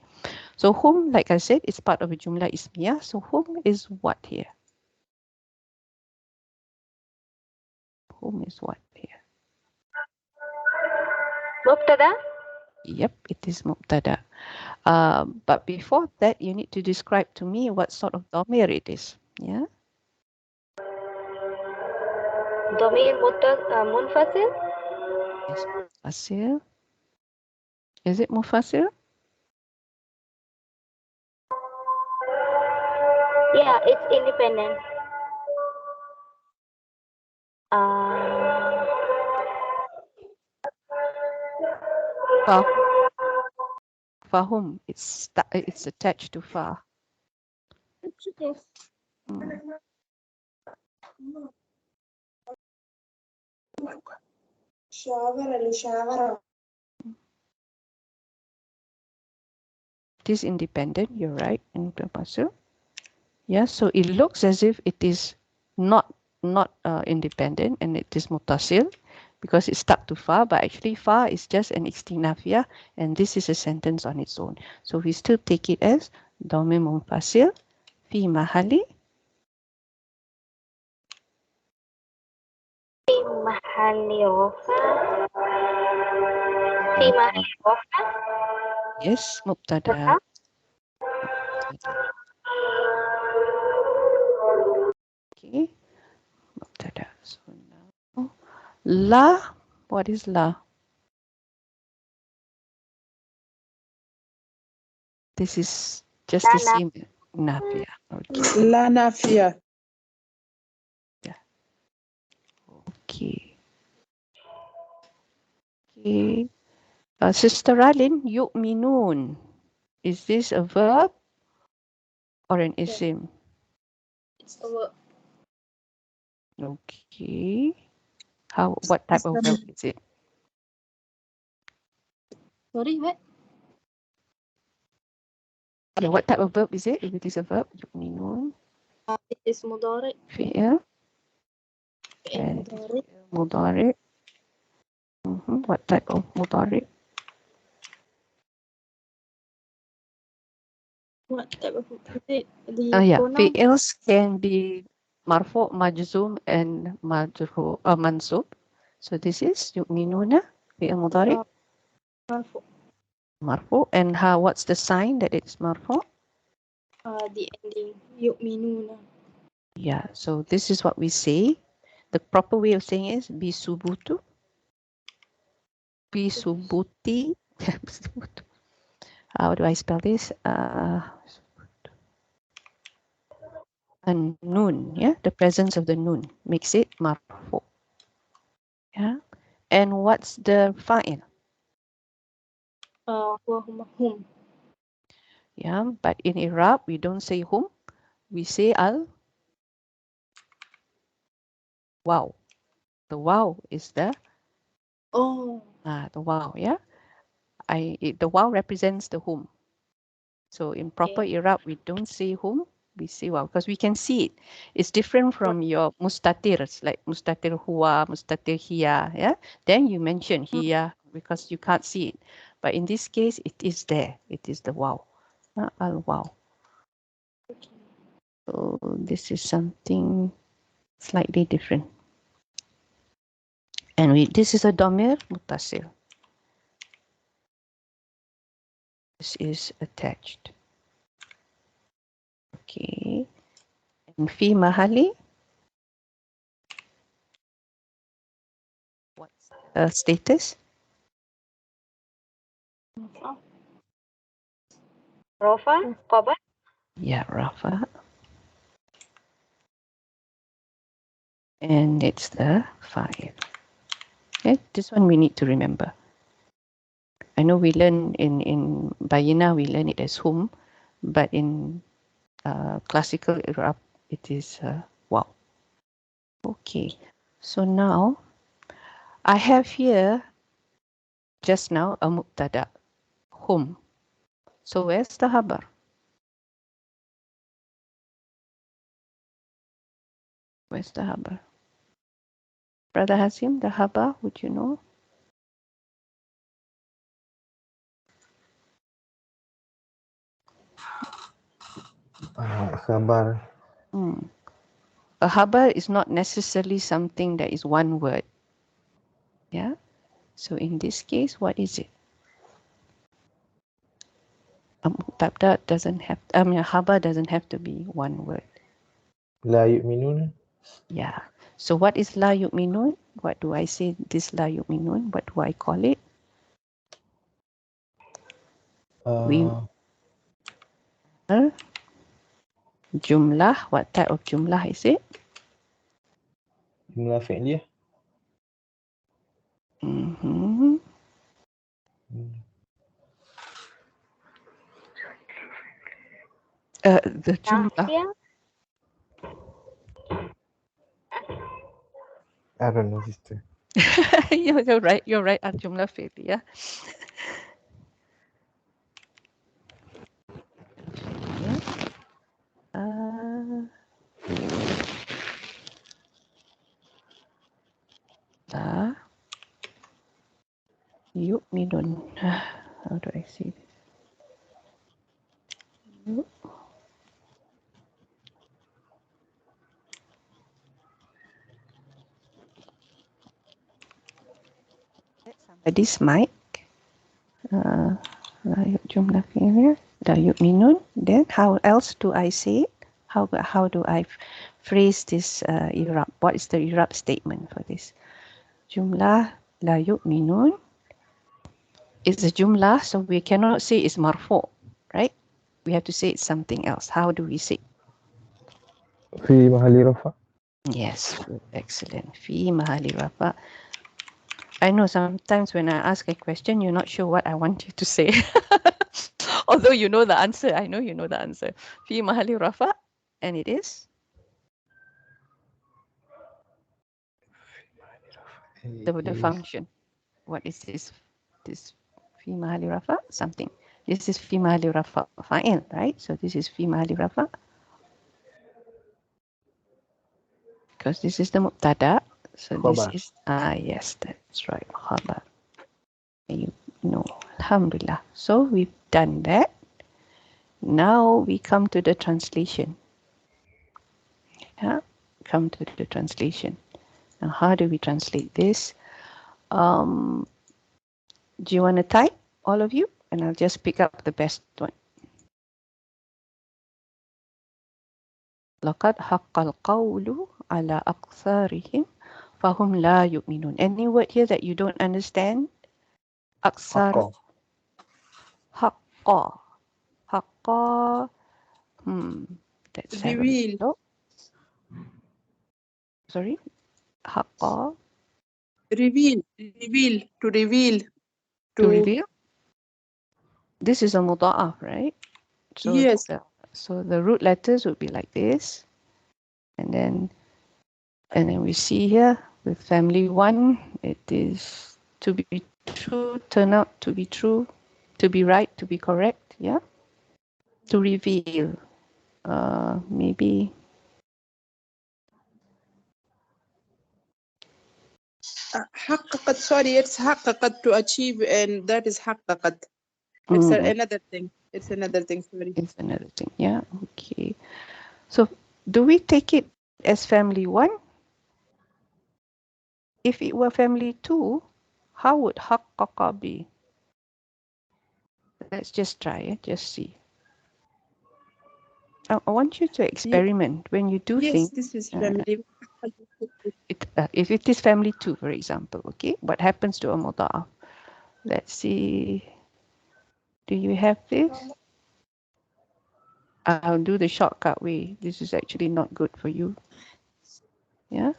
So whom, like I said, is part of a jumla ismiyah. So whom is what here? Whom is what here? Mubtada? Yep, it is mubtada. But before that, you need to describe to me what sort of dhamir it is. Yeah. Dhamir munfasil? Yes, mufassir. Is it mufassir? Yeah, it's independent. Fahum. It's attached to fa. It is independent. You're right. Mufassir. Yeah. So it looks as if it is not independent, and it is muttasil because it's stuck to fa. But actually, fa is just an istinafiyah, and this is a sentence on its own. So we still take it as ضمير منفصل في محل في محل رفع. في محل رفع. yes مبتدأ okay مبتدأ. So now la, what is la? This is just the same nafia. Okay. لا نافية. Okay. Okay. Sister Ralin, yu'minun. Is this a verb or an isim? It's a verb. Okay. What type of verb is it? Sorry, what? Okay, what type of verb is it? If it is a verb, yu'minun. It is mudari. Fi'il. Fi'il And mudari. mudari. What type of mudari? What type of is it? The Yeah, pronoun? fi'ils can be marfu, majzum, and mansub. So this is yu'minuna, fi'il mudari. Marfu. Marfu. And what's the sign that it's marfu? The ending. Yu'minuna. Yeah, so this is what we say. The proper way of saying is bisubutu, bisubuti. How do I spell this? And nun, yeah, the presence of the nun makes it marfu. Yeah, and what's the fa'il? Hum. Yeah, but in Irab we don't say hum, we say al. Wow, the wow is the the wow. Yeah, the wow represents the hum. So in proper Irab we don't say hum, we say wow because we can see it. It's different from your mustatirs like mustatir huwa, mustatir hiya. Yeah, then you mention hiya because you can't see it. But in this case, it is there. It is the wow, al wow. So this is something slightly different. And this is a damir muttasil. This is attached. Okay. And fi mahali. What's the status? Rafa. Qabar. Yeah, Rafa. And it's the 5. Okay, this one we need to remember. I know we learn in Bayina, we learn it as hum, but in classical Irab, it is wow. Okay, so now I have here just now a mubtada, hum. So where's the habar? Where's the habar? Brother Hasim, the habar, would you know? Khabar. A habar is not necessarily something that is one word. Yeah. So in this case, what is it? A mubtada doesn't have. A habar doesn't have to be one word. La yu'minun. Yeah. So what is la yu'minun? What do I say? This la yu'minun. What do I call it? We jumlah. What type of jumlah is it? Jumlah fi'liyah. The jumlah. I don't know, sister. You're right. You're right. Al-jumlah fi'liyah. La yu'minun. How do I say this? Somebody's mic. Jumlah fi'liyah. La yu'minun. Then how else do I say it? How do I phrase this Irab? What is the Irab statement for this? Jumlah la yu'minun is a jumlah, so we cannot say it's marfu, right? We have to say it's something else. How do we say? في محل رفع. Yes, good, excellent. Fi mahali rafa. I know sometimes when I ask a question, you're not sure what I want you to say. Although you know the answer, I know you know the answer. Fi mahali rafa, and it is the function. What is this? This fi mahali rafa something. This is fi mahali rafa fa'il, right? So this is fi mahali rafa because this is the mubtada. So this Khabar. is yes, that's right. Khabar. You know, alhamdulillah. So we've done that. Now we come to the translation. Yeah, come to the translation. Now, how do we translate this? Do you want to type, all of you? And I'll just pick up the best one. لقد حق القول على أكثرهم فهم لا يؤمنون. Any word here that you don't understand? أكثر. حق. حق. Let's have a Reveal. look. Sorry. حق. Reveal. Reveal. To reveal. To reveal. This is a muda'af, right? So yes. So the root letters would be like this, and then we see here with family 1, it is to be true, turn out to be true, to be right, to be correct, yeah. To reveal, maybe. حققت, sorry, it's حققت, to achieve, and that is حققت. It's another thing. It's another thing, sorry. It's another thing, yeah, okay. So do we take it as family 1? If it were family 2, how would حقق be? Let's just try it, just see. I want you to experiment when you do things. Yes, this is family. If it is family 2, for example, okay, what happens to a muda'af? Let's see. Do you have this? I'll do the shortcut way. This is actually not good for you. Yeah.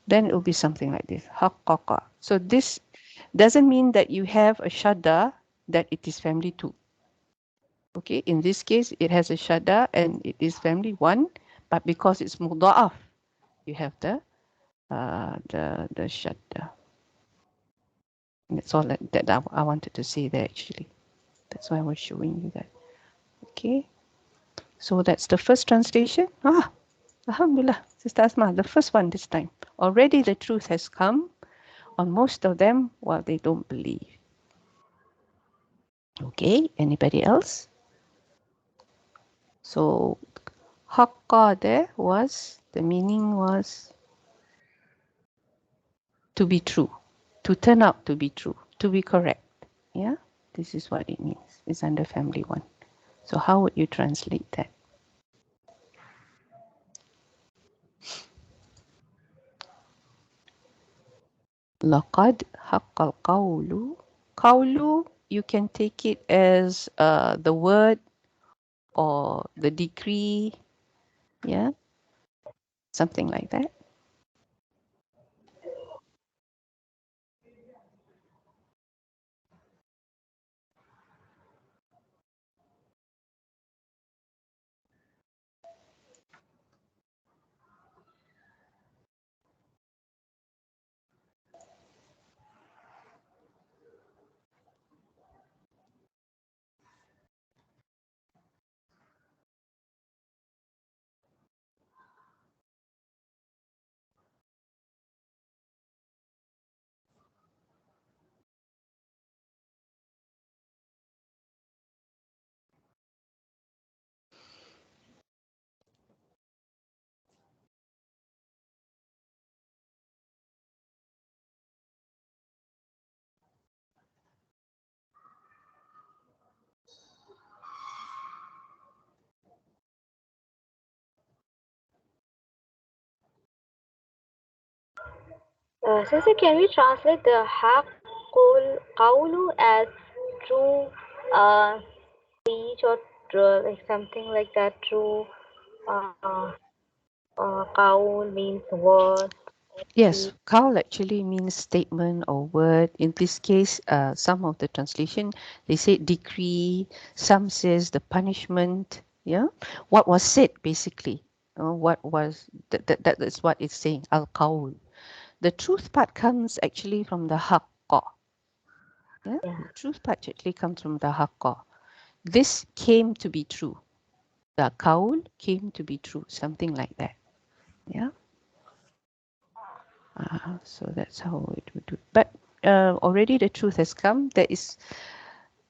Then it will be something like this. Haqqaqa. So this doesn't mean that you have a shadda that it is family 2. Okay. In this case, it has a shadda and it is family 1, but because it's muda'af, you have the shadda. That's all that I wanted to say there actually. That's why I was showing you that. Okay. So that's the first translation. Alhamdulillah, Sister Asma, the first one this time. Already the truth has come on most of them while they don't believe. Okay, anybody else? So haqqa there was, the meaning was to be true, to turn out to be true, to be correct. Yeah, this is what it means. It's under family 1. So how would you translate that? لقد حق القول. Qawlu, you can take it as the word or the decree, yeah, something like that. Sister, can we translate the haqqul qawlu as true speech or like something like that? True qawl means word. Yes, qawl actually means statement or word. In this case, some of the translation, they say decree, some says the punishment, yeah? What was said, basically. What was, that is what it's saying, al-qawl. The truth part comes actually from the haqqa. Yeah? Yeah. The truth part actually comes from the haqqa. This came to be true. The qawl came to be true, something like that. Yeah. So that's how it would do. But already the truth has come. That's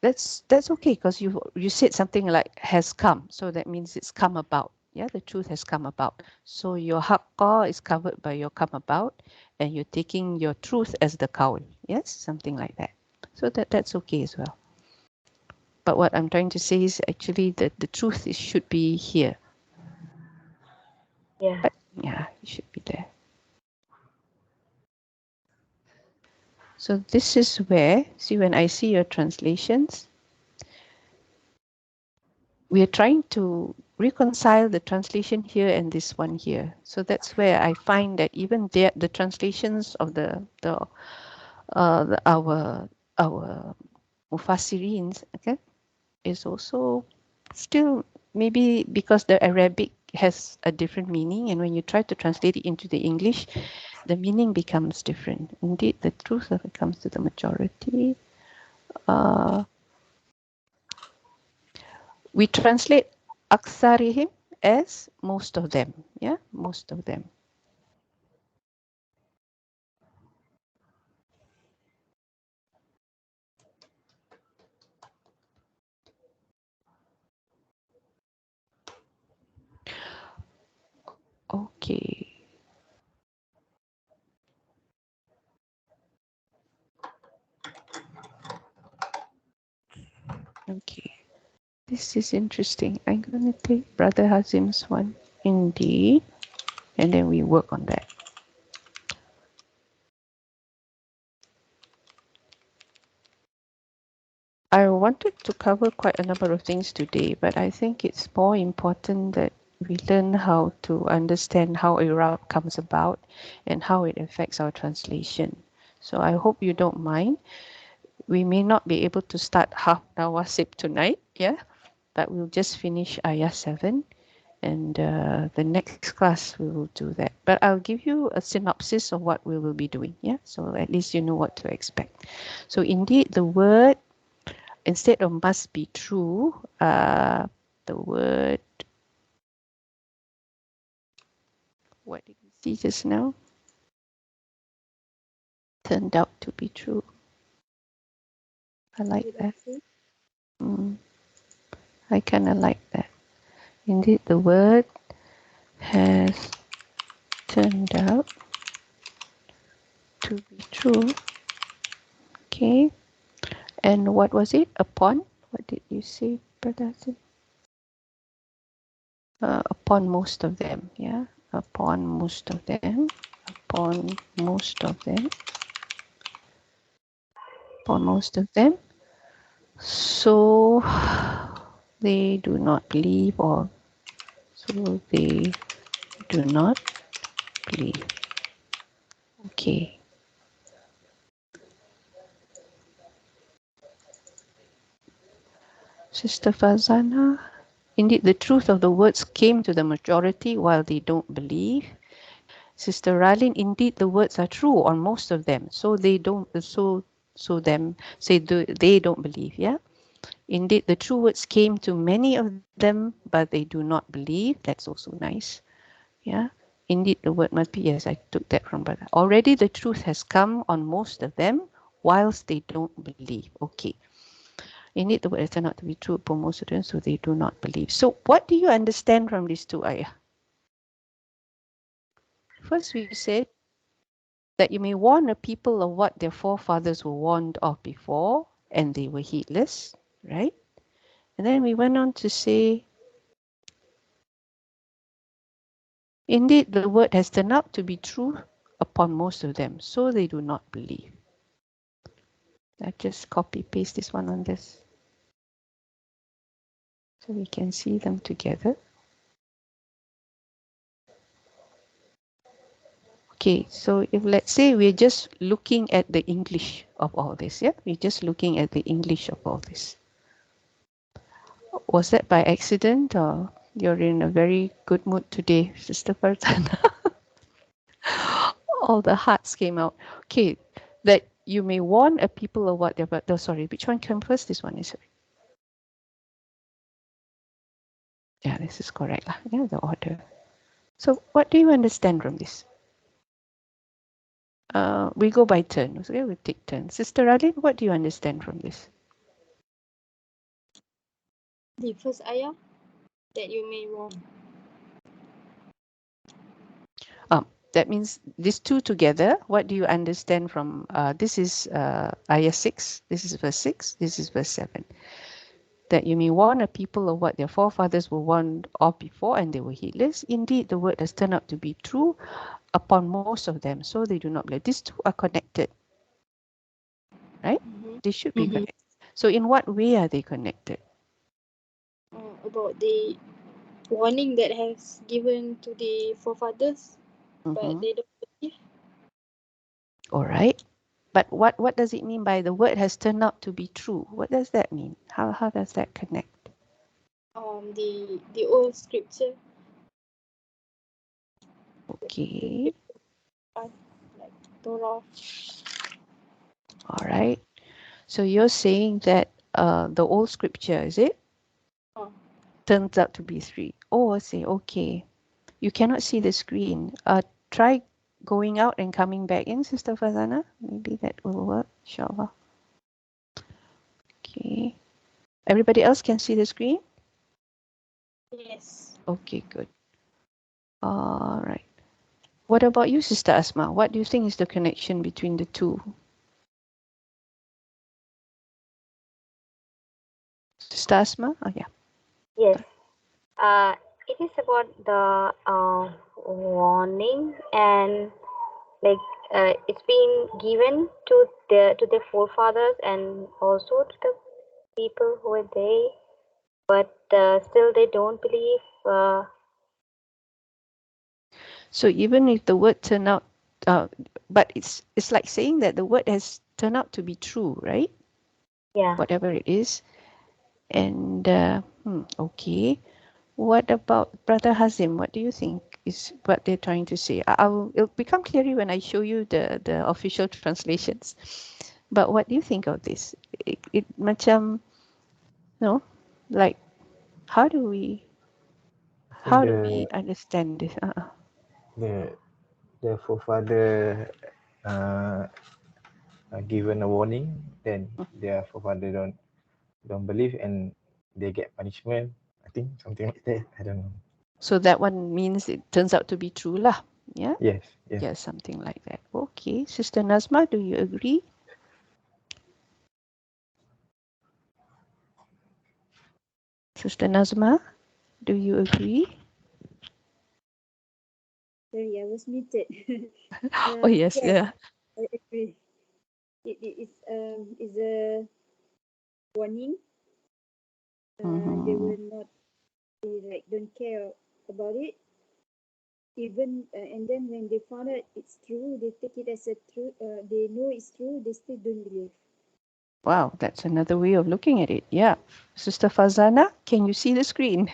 okay, because you said something like has come, so that means it's come about. Yeah, the truth has come about. So your haqqa is covered by your come about, and you're taking your truth as the qawl. Yes, something like that. So that's okay as well. But what I'm trying to say is actually that the truth should be here. Yeah. But yeah, it should be there. So this is where, see, when I see your translations, we are trying to reconcile the translation here and this one here. So that's where I find that even the translations of our mufassirins, okay, is also still maybe because the Arabic has a different meaning, and when you try to translate it into the English, the meaning becomes different. Indeed, the truth when it comes to the majority. We translate aksarihim as most of them. Yeah, most of them. Okay. Okay. This is interesting. I'm going to take Brother Hazim's one. Indeed. And then we work on that. I wanted to cover quite a number of things today, but I think it's more important that we learn how to understand how Irab comes about and how it affects our translation. So I hope you don't mind. We may not be able to start half Nawasib tonight, yeah, but we'll just finish Ayah 7, and the next class we will do that. But I'll give you a synopsis of what we will be doing, yeah, so at least you know what to expect. So indeed, the word, instead of must be true, the word, what did we see just now? Turned out to be true. I like that. I kind of like that. Indeed, the word has turned out to be true. Okay. And what was it? Upon? What did you say, Brother? Upon most of them. Yeah. Upon most of them. Upon most of them. Upon most of them. So they do not believe, or so they do not believe. Okay. Sister Fazana, indeed the truth of the words came to the majority while they don't believe. Sister Ralin, indeed the words are true on most of them, so they don't, they don't believe. Yeah. Indeed, the true words came to many of them, but they do not believe. That's also nice. Yeah. Indeed, the word must be, yes, I took that from Brother. Already the truth has come on most of them, whilst they don't believe. Okay. Indeed, the word has turned out to be true for most of them, so they do not believe. So what do you understand from these two ayah? First, we said that you may warn a people of what their forefathers were warned of before, and they were heedless, right? And then we went on to say, indeed, the word has turned out to be true upon most of them, so they do not believe. I just copy paste this one on this, so we can see them together. Okay, so if let's say we're just looking at the English of all this, yeah? We're just looking at the English of all this. Was that by accident, or you're in a very good mood today, Sister Farzana? All the hearts came out. Okay, that you may warn a people of what they're about. Oh, sorry, which one came first? This one is. Yeah, this is correct. Yeah, the order. So what do you understand from this? We go by turn. Okay, we take turns. Sister Radin, what do you understand from this? The first ayah that you may warn. That means these two together, what do you understand from, this is ayah 6, this is verse 6, this is verse 7. That you may warn a people of what their forefathers were warned of before, and they were heedless. Indeed, the word has turned out to be true upon most of them, so they do not believe. These two are connected, right? They should be connected. So in what way are they connected? About the warning that has given to the forefathers, but they don't believe. All right. But what does it mean by the word has turned out to be true? What does that mean? How does that connect? The old scripture. Okay. Like Torah. All right. So you're saying that the old scripture, is it? Turns out to be 3. Oh, I say, okay. You cannot see the screen. Try going out and coming back in, Sister Fazana. Maybe that will work, inshallah. Okay. Everybody else can see the screen? Yes. Okay, good. All right. What about you, Sister Asma? What do you think is the connection between the two? Sister Asma? Oh, yeah. Yes. It is about the warning, and like it's been given to their forefathers and also to the people who are there, but still they don't believe. So even if the word turned out, but it's like saying that the word has turned out to be true, right? Yeah. Whatever it is. And okay. What about Brother Hazim? What do you think is what they're trying to say? It'll become clearer when I show you the official translations. But what do you think of this? It macam, no, like how do we understand this? The forefather given a warning, then their forefather don't believe and they get punishment. I think something like that. I don't know. So that one means it turns out to be true lah. Yeah? Yes. Yeah, something like that. Okay. Sister Nazma, do you agree? Sister Nazma, do you agree? Sorry, I was muted. Oh yes, yes, yeah. I agree. It is a warning. They will not be like don't care about it. Even and then when they found out it's true, they take it as a true. They know it's true. They still don't believe. Wow, that's another way of looking at it. Yeah. Sister Fazana, can you see the screen?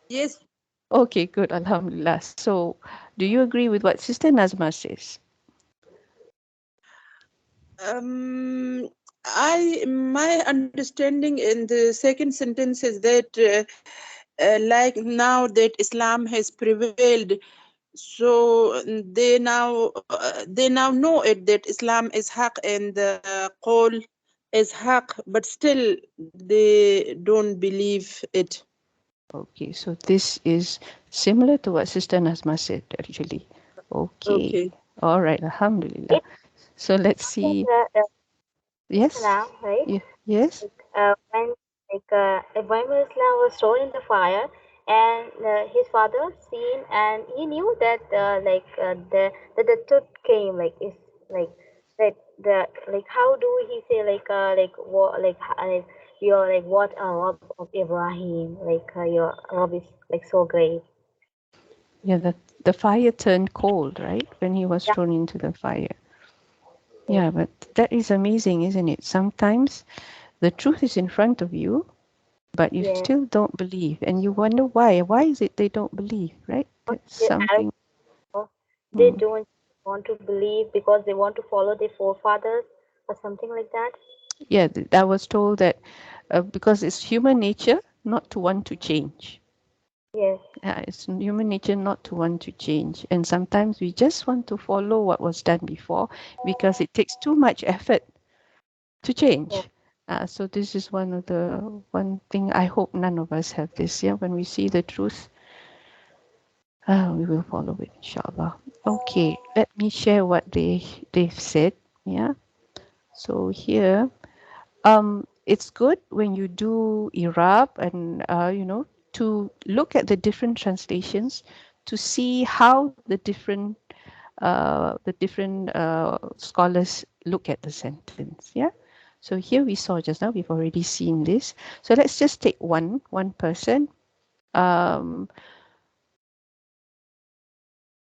Yes. Okay, good. Alhamdulillah. So, do you agree with what Sister Nazma says? My understanding in the second sentence is that like now that Islam has prevailed, so they now know it that Islam is haq and the Qawl is haq, but still they don't believe it. Okay, so this is similar to what Sister Nazma said, actually. Okay. All right, Alhamdulillah. So let's see. Yes? Islam, right? Yes? When Islam was thrown in the fire, and his father seen, and he knew that the truth came, like is like that the like how do he say like what like you're like what a Rob of Ibrahim, like your Rob is like so great. Yeah, the fire turned cold, right? When he was Yeah, thrown into the fire. yes, Yeah, but that is amazing, isn't it? Sometimes the truth is in front of you, but you yes. still don't believe, and you wonder why. Why is it they don't believe, right? Not That's the something. Arabs, they Hmm. don't want to believe because they want to follow their forefathers or something like that. Yeah, I was told that because it's human nature not to want to change. Yes, It's human nature not to want to change, and sometimes we just want to follow what was done before because it takes too much effort to yes, change. So this is one thing I hope none of us have this. Yeah, when we see the truth, we will follow it, inshallah. Okay, let me share what they've said. Yeah. So here, it's good when you do Irab and to look at the different translations to see how the different scholars look at the sentence. Yeah. So here we saw just now, we've already seen this. So let's just take one person. Um,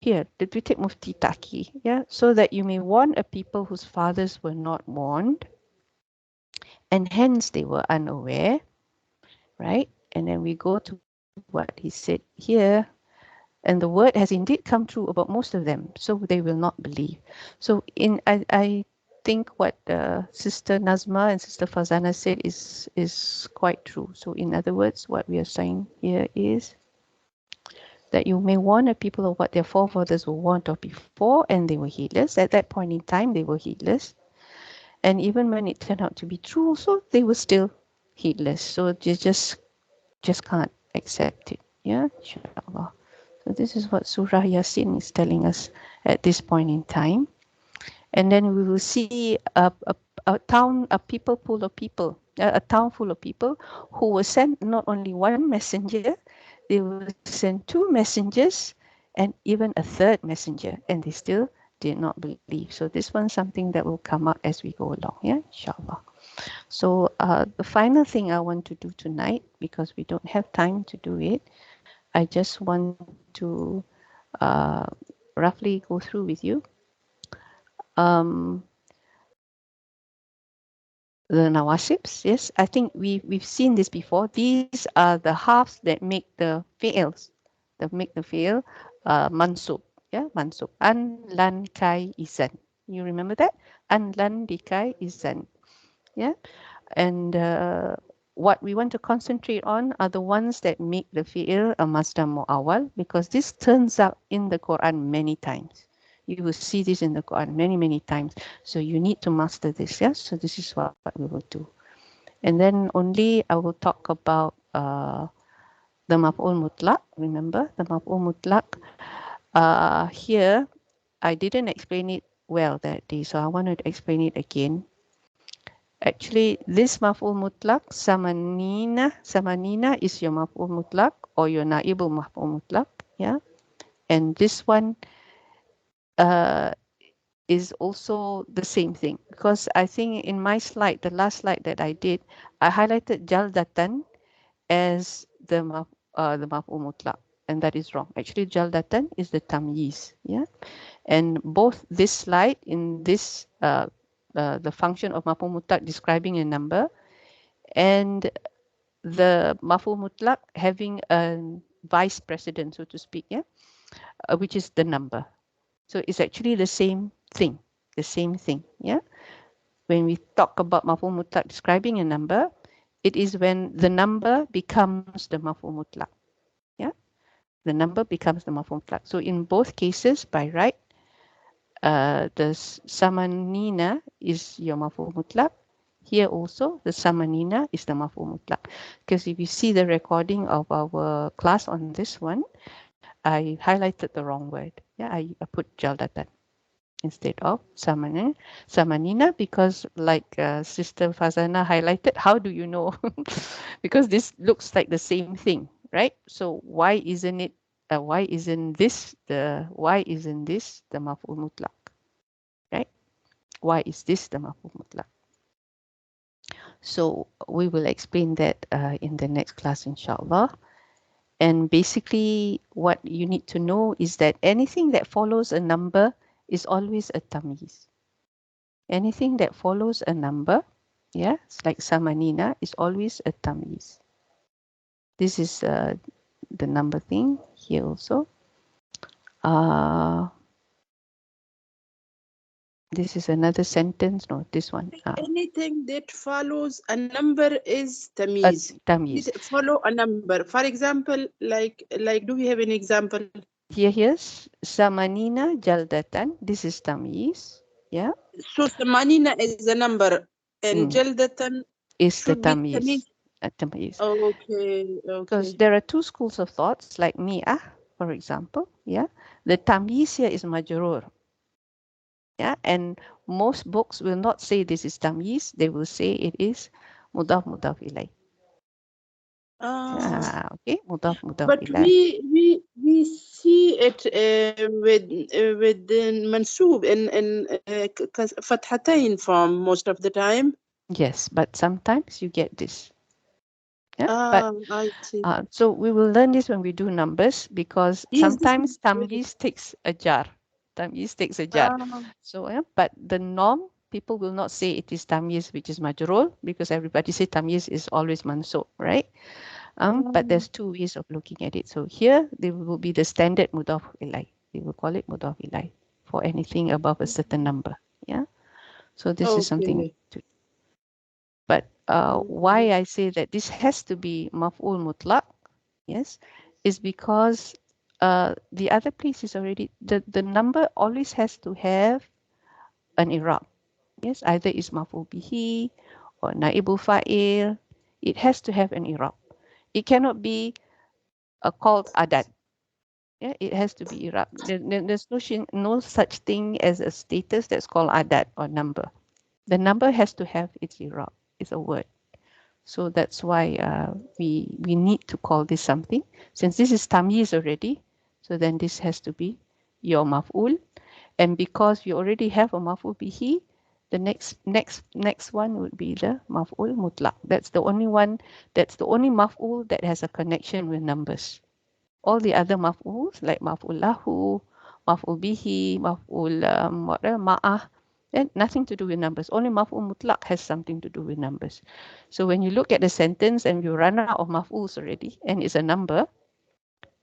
Here, did we take Mufti Taki? Yeah. So that you may warn a people whose fathers were not warned, and hence they were unaware, right? And then we go to what he said here. And the word has indeed come true about most of them, so they will not believe. So I think what Sister Nazma and Sister Fazana said is quite true. So in other words, what we are saying here is that you may warn a people of what their forefathers were warned of before, and they were heedless. At that point in time, they were heedless. And even when it turned out to be true, also, they were still heedless. So you just can't accept it. Yeah, inshallah. So this is what Surah Yasin is telling us at this point in time. And then we will see a town, a people full of people, a town full of people who will send not only one messenger, they will send two messengers and even a third messenger, and they still did not believe. So this one's something that will come up as we go along, yeah, inshallah. So the final thing I want to do tonight, because we don't have time to do it, I just want to uh, roughly go through with you. Um, the nawasibs, yes, I think we've seen this before. These are the halves that make the fi'ils, that make the fi'il mansub, yeah, mansub. An, lan, kai, izan. You remember that? An, lan, dikai, izan. Yeah. And what we want to concentrate on are the ones that make the fi'il a masdar mu'awwal, because this turns up in the Quran many times. You will see this in the Quran many times. So you need to master this. Yeah. So this is what we will do. And then only I will talk about the maf'ul mutlaq. Remember the maf'ul mutlaq. Here, I didn't explain it well that day, so I wanted to explain it again. Actually, this maf'ul mutlaq, samanina is your maf'ul mutlaq or your naibul maf'ul mutlaq. Yeah. And this one is also the same thing, because I think in my slide, the last slide that I did, I highlighted jaldatan as the maf'ul mutlaq, and that is wrong. Actually, jaldatan is the tamyiz. Yeah. And both this slide in this the function of maf'ul mutlaq describing a number, and the maf'ul mutlaq having a vice president, so to speak, yeah, which is the number. So it's actually the same thing, yeah. When we talk about maf'ul mutlaq describing a number, it is when the number becomes the maf'ul mutlaq, yeah. The number becomes the maf'ul mutlaq. So in both cases, by right, the samanina is your maf'ul mutlaq. Here also, the samanina is the maf'ul mutlaq. Because if you see the recording of our class on this one, I highlighted the wrong word. Yeah, I put jaldatan instead of samanina, because like Sister Fazana highlighted, how do you know? Because this looks like the same thing. right? So why isn't it? Why isn't this the maf'ul mutlaq? Right? Why is this the maf'ul mutlaq? So we will explain that in the next class, inshallah. And basically, what you need to know is that anything that follows a number is always a tamyiz. Anything that follows a number, yeah, it's like samanina, is always a tamyiz. This is the number thing here also. This is another sentence. No, this one. Anything that follows a number is tamyiz. Tamyiz. Follow a number. For example, like, do we have an example? Here's samanina jaldatan. This is tamyiz. Yeah. So samanina is a number, and jaldatan is the should be tamyiz. tamyiz. Oh, okay. Because there are two schools of thoughts, like mi'ah, for example. Yeah. The tamyiz here is majrur. Yeah, and most books will not say this is tamyiz. They will say it is mudaf ilay. Okay, mudaf but ilay. we see it with mansoob in fathatain form most of the time. Yes, but sometimes you get this. Yeah, but I see. So we will learn this when we do numbers, because sometimes tamyiz takes a jar. Tamyiz takes a jar. So yeah, but the norm, people will not say it is tamyiz, which is majrur, because everybody say tamyiz is always mansub, right? But there's two ways of looking at it. So here they will be the standard mudaf ilay. They will call it mudaf ilay for anything above a certain number. Yeah. So this is something to. But why I say that this has to be maf'ul mutlaq, yes, is because the other place is already, the number always has to have an i'rab. Yes, either is maf'ul bihi or naibul fa'il. It has to have an i'rab. It cannot be called adat. Yeah, it has to be i'rab. There's no such thing as a status that's called adat or number. The number has to have its i'rab. It's a word. So that's why we need to call this something. Since this is tamyiz already, so then this has to be your maf'ul. And because you already have a maf'ul bihi, the next one would be the maf'ul mutlaq. That's the only one, that's the only maf'ul that has a connection with numbers. All the other maf'uls, like maf'ul lahu, maf'ul bihi, maf'ul ma'ah, and nothing to do with numbers. Only maf'ul mutlaq has something to do with numbers. So when you look at the sentence and you run out of maf'uls already, and it's a number,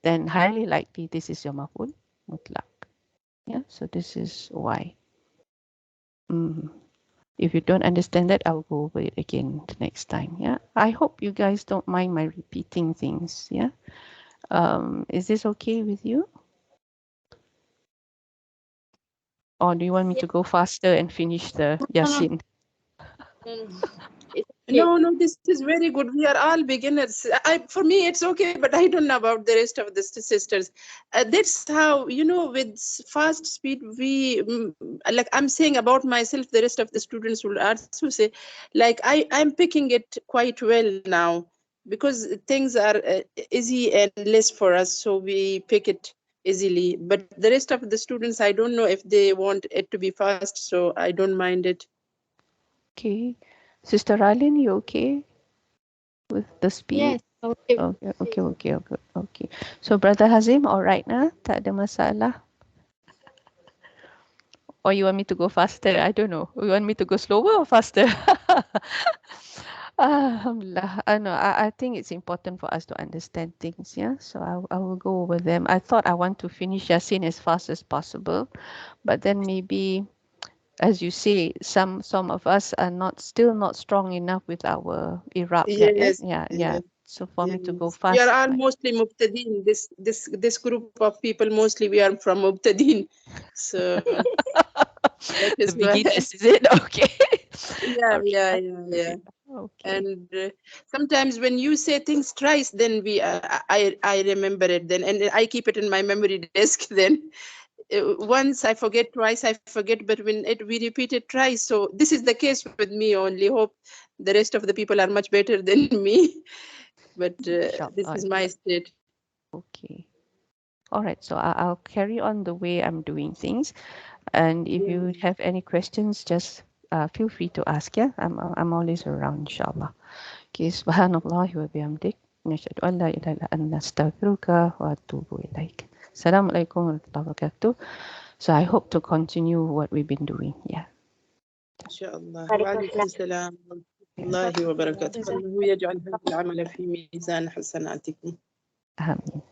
then highly likely this is your maf'ul mutlaq. Yeah, so this is why. If you don't understand that, I'll go over it again the next time. Yeah, I hope you guys don't mind my repeating things. Yeah, is this okay with you? Or do you want me to go faster and finish the Yasin? No, this is very good. We are all beginners. For me, it's okay, but I don't know about the rest of the sisters. That's how, with fast speed, like I'm saying about myself, the rest of the students will also say, like, I'm picking it quite well now, because things are easy and less for us, so we pick it easily. But the rest of the students, I don't know if they want it to be fast, so I don't mind it. Okay. Sister Ralin, you okay with the speed? Yes. Okay. Okay. So Brother Hazim, all right na? Tak ada masalah? Or you want me to go faster? I don't know. You want me to go slower or faster? Alhamdulillah. I think it's important for us to understand things, yeah? So I will go over them. I thought I want to finish Yasin as fast as possible, but then maybe, as you say, some of us are still not strong enough with our Irab. Yes. Yeah. So for me to go fast. We are all mostly Mubtadeen. This group of people, mostly we are from Mubtadeen. So that is the beginners, is it? Okay. Yeah. Okay. And sometimes when you say things twice, then I remember it then, and I keep it in my memory disk then. Once I forget, twice I forget, but when we repeat it twice, so this is the case with me only. Hope the rest of the people are much better than me. but this is my state. Okay. All right. So I'll carry on the way I'm doing things. And if you have any questions, just feel free to ask. Yeah, I'm always around, inshallah. Okay. Subhanallah wa bihamdik. Nashhadu an la ilaha illa anta astaghfiruka wa atubu ilaik. Assalamu alaikum wa rahmatullahi wa barakatuh. So I hope to continue what we've been doing. Yeah. Inshallah. Wa alaikum salam wa rahmatullahi wa barakatuh. Allahu yaj'al hadha al-'amala fi mizan hasanatikum. Amin.